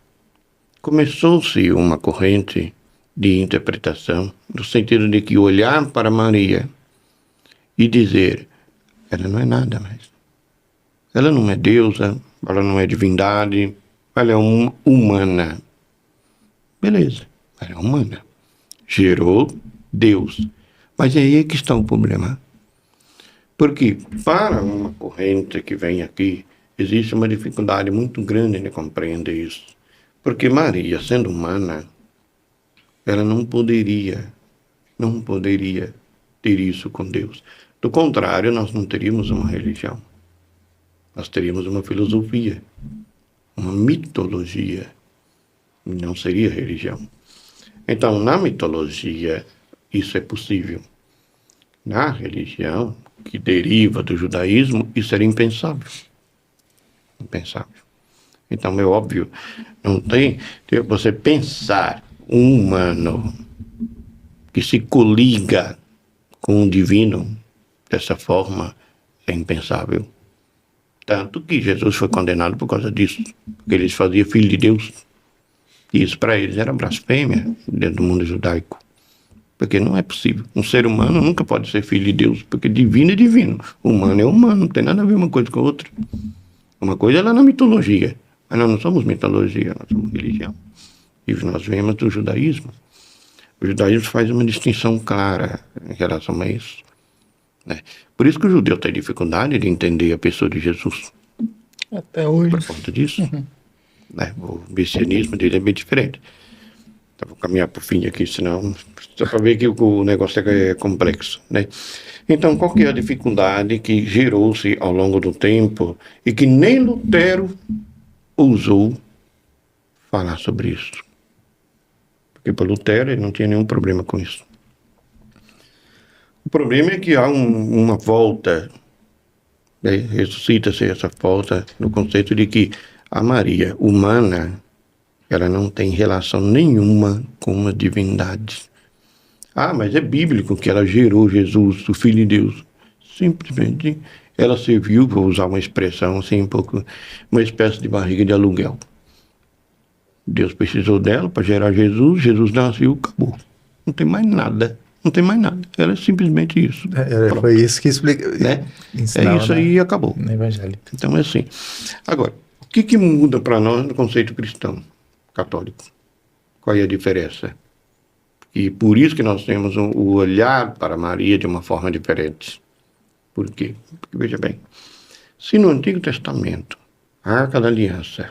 começou-se uma corrente de interpretação, no sentido de que olhar para Maria e dizer, ela não é nada mais. Ela não é deusa, ela não é divindade, ela é humana. Beleza, ela é humana. Gerou Deus. Mas aí é que está o problema. Porque para uma corrente que vem aqui, existe uma dificuldade muito grande de compreender isso. Porque Maria, sendo humana, ela não poderia ter isso com Deus. Do contrário, nós não teríamos uma religião. Nós teríamos uma filosofia, uma mitologia. Não seria religião. Então, na mitologia, isso é possível. Na religião, que deriva do judaísmo, isso era impensável. Impensável. Então, é óbvio, não tem você pensar um humano que se coliga com o divino dessa forma, é impensável. Tanto que Jesus foi condenado por causa disso, porque ele se fazia filho de Deus. E isso para eles era blasfêmia dentro do mundo judaico. Porque não é possível. Um ser humano nunca pode ser filho de Deus, porque divino é divino. Humano é humano, não tem nada a ver uma coisa com a outra. Uma coisa é lá na mitologia, mas nós não somos mitologia, nós somos religião. E nós vemos do judaísmo. O judaísmo faz uma distinção clara em relação a isso, né? Por isso que o judeu tem dificuldade de entender a pessoa de Jesus. Até hoje. Por conta disso. Né? O messianismo dele é bem diferente. Então, vou caminhar para o fim aqui, senão... Só para ver que o negócio é complexo, né? Então, qual que é a dificuldade que gerou-se ao longo do tempo e que nem Lutero ousou falar sobre isso? Porque para Lutero ele não tinha nenhum problema com isso. O problema é que há uma volta, né? Ressuscita-se essa volta no conceito de que a Maria humana, ela não tem relação nenhuma com uma divindade. Ah, mas é bíblico que ela gerou Jesus, o Filho de Deus. Simplesmente ela serviu, vou usar uma expressão assim, um pouco, uma espécie de barriga de aluguel. Deus precisou dela para gerar Jesus, Jesus nasceu, acabou. Não tem mais nada. Não tem mais nada. Ela é simplesmente isso. Foi isso que explica. Né? É isso aí e acabou. No Evangelho. Então é assim. Agora, o que muda para nós no conceito cristão, católico? Qual é a diferença? E por isso que nós temos o olhar para Maria de uma forma diferente. Por quê? Porque, veja bem, se no Antigo Testamento, a Arca da Aliança,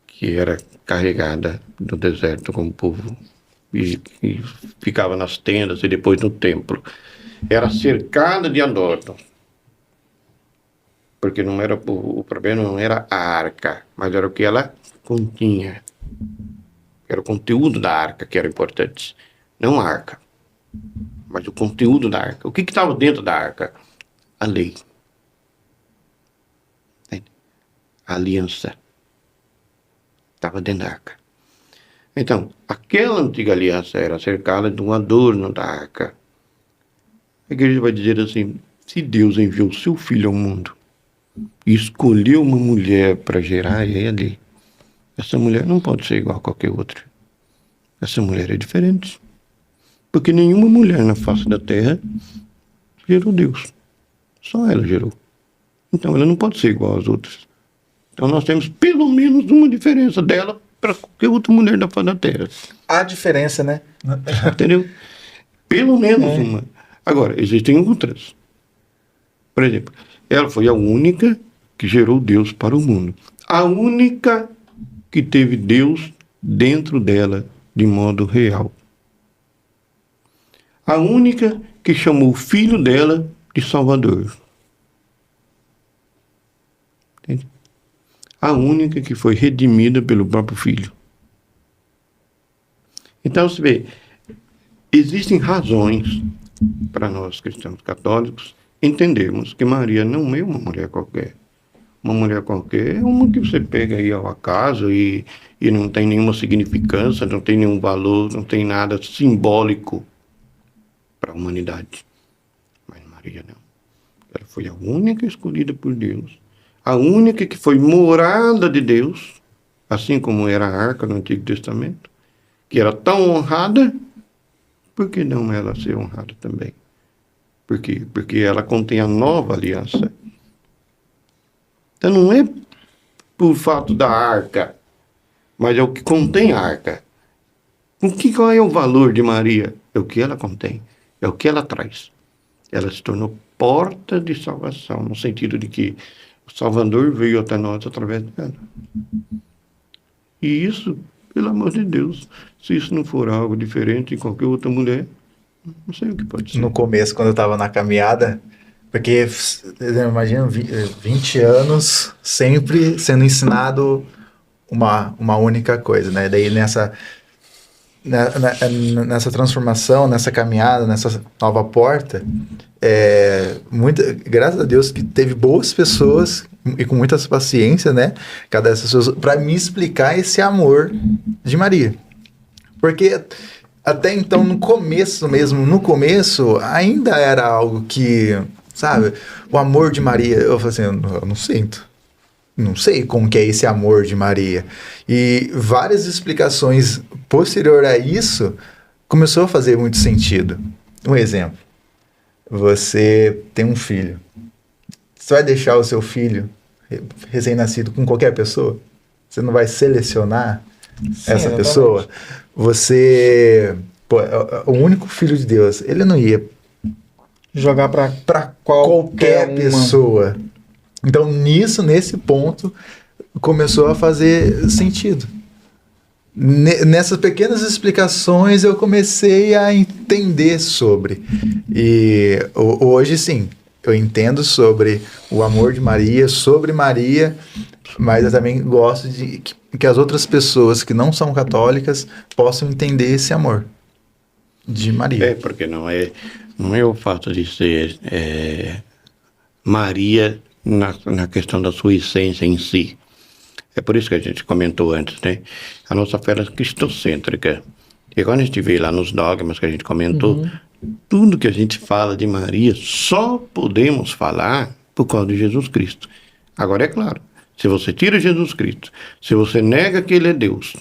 que era carregada no deserto com o povo e ficava nas tendas e depois no templo, era cercada de adornos, porque não era o problema não era a arca, mas era o que ela continha, era o conteúdo da arca que era importante, não a arca, mas o conteúdo da arca. O que estava dentro da arca? A lei, a aliança estava dentro da arca. Então, aquela antiga aliança era cercada de um adorno da arca. A igreja vai dizer assim, se Deus enviou seu filho ao mundo e escolheu uma mulher para gerar ele, essa mulher não pode ser igual a qualquer outra. Essa mulher é diferente. Porque nenhuma mulher na face da terra gerou Deus. Só ela gerou. Então ela não pode ser igual às outras. Então nós temos pelo menos uma diferença dela para qualquer outra mulher da face da terra. Há diferença, né? Entendeu? Pelo menos uma. Agora, existem outras. Por exemplo, ela foi a única que gerou Deus para o mundo. A única que teve Deus dentro dela de modo real. A única que chamou o filho dela de Salvador. Entende? A única que foi redimida pelo próprio filho. Então, você vê, existem razões para nós cristãos católicos entendermos que Maria não é uma mulher qualquer. Uma mulher qualquer é uma que você pega aí ao acaso e não tem nenhuma significância, não tem nenhum valor, não tem nada simbólico para a humanidade. Mas Maria não. Ela foi a única escolhida por Deus. A única que foi morada de Deus, assim como era a arca no Antigo Testamento, que era tão honrada, por que não ela ser honrada também? Por quê? Porque ela contém a nova aliança. Então não é por fato da arca, mas é o que contém a arca. Qual é o valor de Maria? É o que ela contém, é o que ela traz. Ela se tornou porta de salvação, no sentido de que o Salvador veio até nós através dela. E isso, pelo amor de Deus, se isso não for algo diferente de qualquer outra mulher, não sei o que pode ser. No começo, quando eu estava na caminhada, porque eu imagino 20 anos sempre sendo ensinado uma única coisa, né? Daí nessa transformação, nessa caminhada, nessa nova porta, graças a Deus que teve boas pessoas e com muita paciência, né? Cada dessas pessoas para me explicar esse amor de Maria, porque até então no começo ainda era algo que, sabe, o amor de Maria, eu falei assim, eu não sinto. Não sei como que é esse amor de Maria. E várias explicações posterior a isso começou a fazer muito sentido. Um exemplo. Você tem um filho. Você vai deixar o seu filho recém-nascido com qualquer pessoa? Você não vai selecionar essa pessoa? Você... o único filho de Deus, ele não ia jogar para qualquer pessoa. Então, nesse ponto, começou a fazer sentido. Nessas pequenas explicações, eu comecei a entender sobre. E hoje, sim, eu entendo sobre o amor de Maria, sobre Maria, mas eu também gosto de que as outras pessoas que não são católicas possam entender esse amor de Maria. Porque não é o fato de ser Maria na questão da sua essência em si. É por isso que a gente comentou antes, né? A nossa fé é cristocêntrica. Porque quando a gente vê lá nos dogmas que a gente comentou, tudo que a gente fala de Maria, só podemos falar por causa de Jesus Cristo. Agora, é claro, se você tira Jesus Cristo, se você nega que ele é Deus,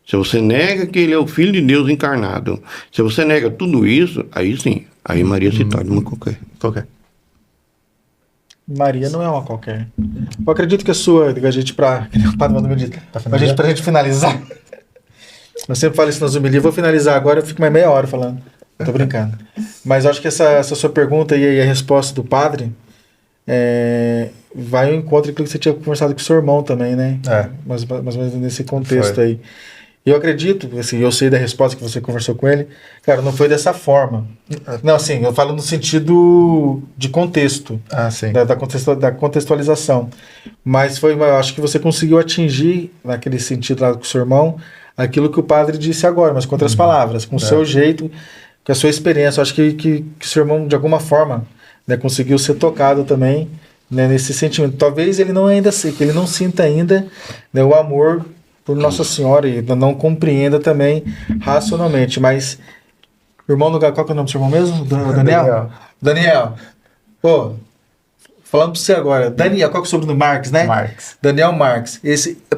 se você nega que ele é o Filho de Deus encarnado, se você nega tudo isso, aí sim, aí Maria se torna uma qualquer. Maria não é uma qualquer. Eu acredito que a gente, pra gente finalizar, eu sempre falo isso nas homilias, eu vou finalizar agora, eu fico mais meia hora falando. Tô brincando. Mas eu acho que essa sua pergunta e a resposta do padre vai ao encontro daquilo que você tinha conversado com o seu irmão também, né? Mais ou menos nesse contexto aí. Eu acredito, assim, eu sei da resposta que você conversou com ele, cara, não foi dessa forma. Não, assim, eu falo no sentido de contexto, sim. Da contextualização. Mas eu acho que você conseguiu atingir, naquele sentido lá com o seu irmão, aquilo que o padre disse agora, mas com outras palavras, com o seu jeito, com a sua experiência. Eu acho que o seu irmão, de alguma forma, né, conseguiu ser tocado também, né, nesse sentimento. Talvez ele que ele não sinta ainda, né, o amor por Nossa Senhora e não compreenda também racionalmente, mas irmão do qual que é o nome do seu irmão mesmo? Daniel. Pô, falando pra você agora, Daniel, qual que é o sobrenome? Marques, né? Marques. Daniel Marques.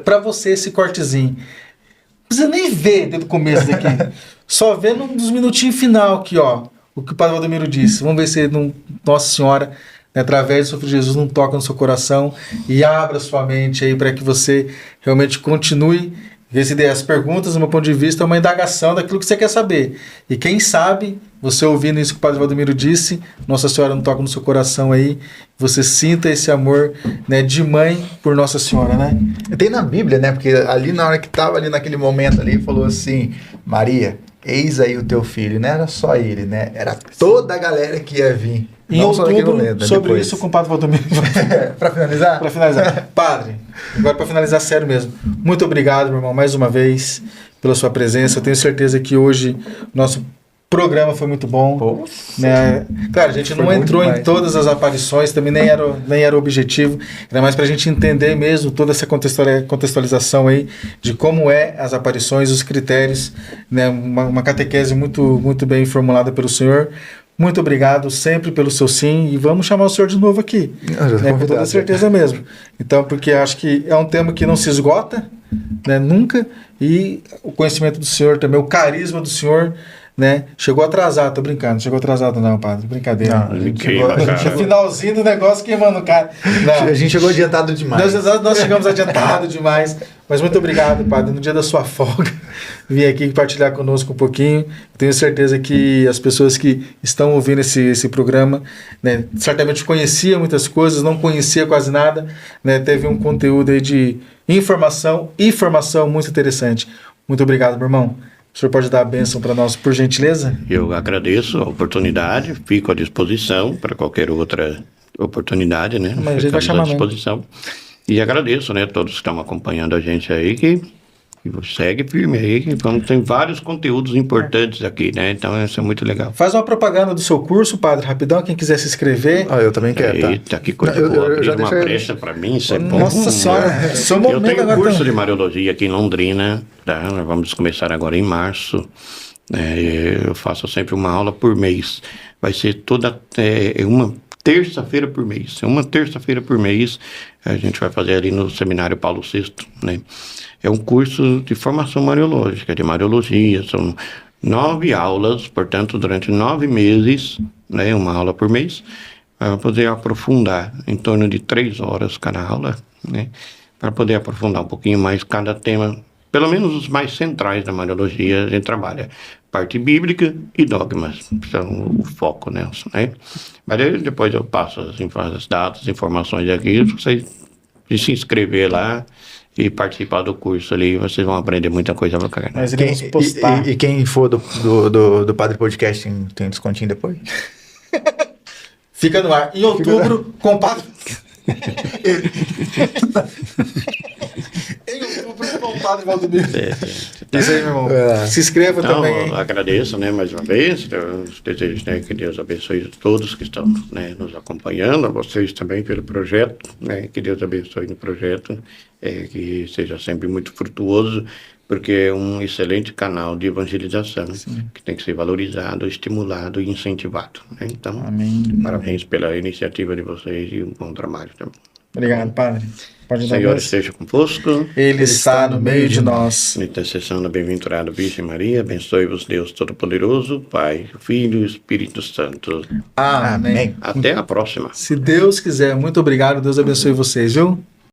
Pra você, esse cortezinho, não precisa nem ver desde o começo daqui. Só vê nos minutinhos final aqui, ó, o que o Padre Valdomiro disse. Vamos ver se Nossa Senhora, né, através do seu Filho Jesus, não toca no seu coração e abra sua mente aí para que você realmente continue. As perguntas, do meu ponto de vista, é uma indagação daquilo que você quer saber. E quem sabe, você ouvindo isso que o Padre Valdomiro disse, Nossa Senhora não toca no seu coração aí, você sinta esse amor, né, de mãe por Nossa Senhora, né? Tem na Bíblia, né? Porque ali na hora que estava ali naquele momento ali, falou assim, Maria, eis aí o teu filho. Não era só ele, né? Era toda a galera que ia vir. Em outubro, sobre depois. Isso com o Padre Valdomiro. Para finalizar? Para finalizar. Padre, agora para finalizar sério mesmo. Muito obrigado, meu irmão, mais uma vez, pela sua presença. Eu tenho certeza que hoje nosso programa foi muito bom. Né? Claro, a gente não entrou em todas as aparições, também nem era o objetivo. Ainda mais para a gente entender mesmo toda essa contextualização aí de como as aparições, os critérios, né? Uma catequese muito, muito bem formulada pelo senhor. Muito obrigado sempre pelo seu sim e vamos chamar o senhor de novo aqui, né, com toda certeza mesmo. Então, porque acho que é um tema que não se esgota, né, nunca, e o conhecimento do senhor também, o carisma do senhor, né, chegou atrasado, tô brincando, chegou atrasado não, padre, brincadeira. No finalzinho do negócio queimando o cara. Não. A gente chegou adiantado demais. Nós chegamos adiantado demais, mas muito obrigado, padre, no dia da sua folga, vir aqui partilhar conosco um pouquinho. Tenho certeza que as pessoas que estão ouvindo esse programa, né, certamente conheciam muitas coisas, não conhecia quase nada, né, teve um conteúdo aí de informação e formação muito interessante. Muito obrigado, meu irmão. O senhor pode dar a bênção para nós, por gentileza? Eu agradeço a oportunidade, fico à disposição para qualquer outra oportunidade, né? Mas a gente vai chamar à disposição. E agradeço, né, todos que estão acompanhando a gente aí, que segue firme aí, que tem vários conteúdos importantes aqui, né? Então isso é muito legal. Faz uma propaganda do seu curso, padre, rapidão, quem quiser se inscrever. Eu também quero, Eita, que coisa boa, abrir uma brecha para mim, isso é bom. Nossa Senhora, eu tenho curso de Mariologia aqui em Londrina, tá? Nós vamos começar agora em março. Eu faço sempre uma aula por mês. Vai ser uma terça-feira por mês. Uma terça-feira por mês a gente vai fazer ali no Seminário Paulo VI, né? É um curso de formação mariológica, de Mariologia. São 9 aulas, portanto, durante 9 meses, né? Uma aula por mês, para poder aprofundar em torno de 3 horas cada aula, né? Para poder aprofundar um pouquinho mais cada tema, pelo menos os mais centrais da Mariologia, a gente trabalha parte bíblica e dogmas, são o foco, né? Mas depois eu passo as datas, informações aqui, vocês se inscrever lá e participar do curso ali, vocês vão aprender muita coisa pra caramba. Mas iremos postar. E quem for do Padre Podcast tem descontinho depois? Fica no ar. Em outubro, com o Padre... Em outubro, com o Padre Valdomiro. Isso aí, meu irmão. Se inscreva também. Eu agradeço, né, mais uma vez. Eu desejo, né, que Deus abençoe todos que estão, né, nos acompanhando, a vocês também pelo projeto, né, que Deus abençoe no projeto, que seja sempre muito frutuoso, porque é um excelente canal de evangelização que tem que ser valorizado, estimulado e incentivado, né? Então, parabéns pela iniciativa de vocês e um bom trabalho também. Obrigado, Padre. Pode dar Senhor esteja convosco. Ele está no meio de nós. Na intercessão da bem-aventurada Virgem Maria, abençoe-vos Deus Todo-Poderoso, Pai, Filho e Espírito Santo. Amém. Até a próxima. Se Deus quiser, muito obrigado. Deus abençoe vocês, viu?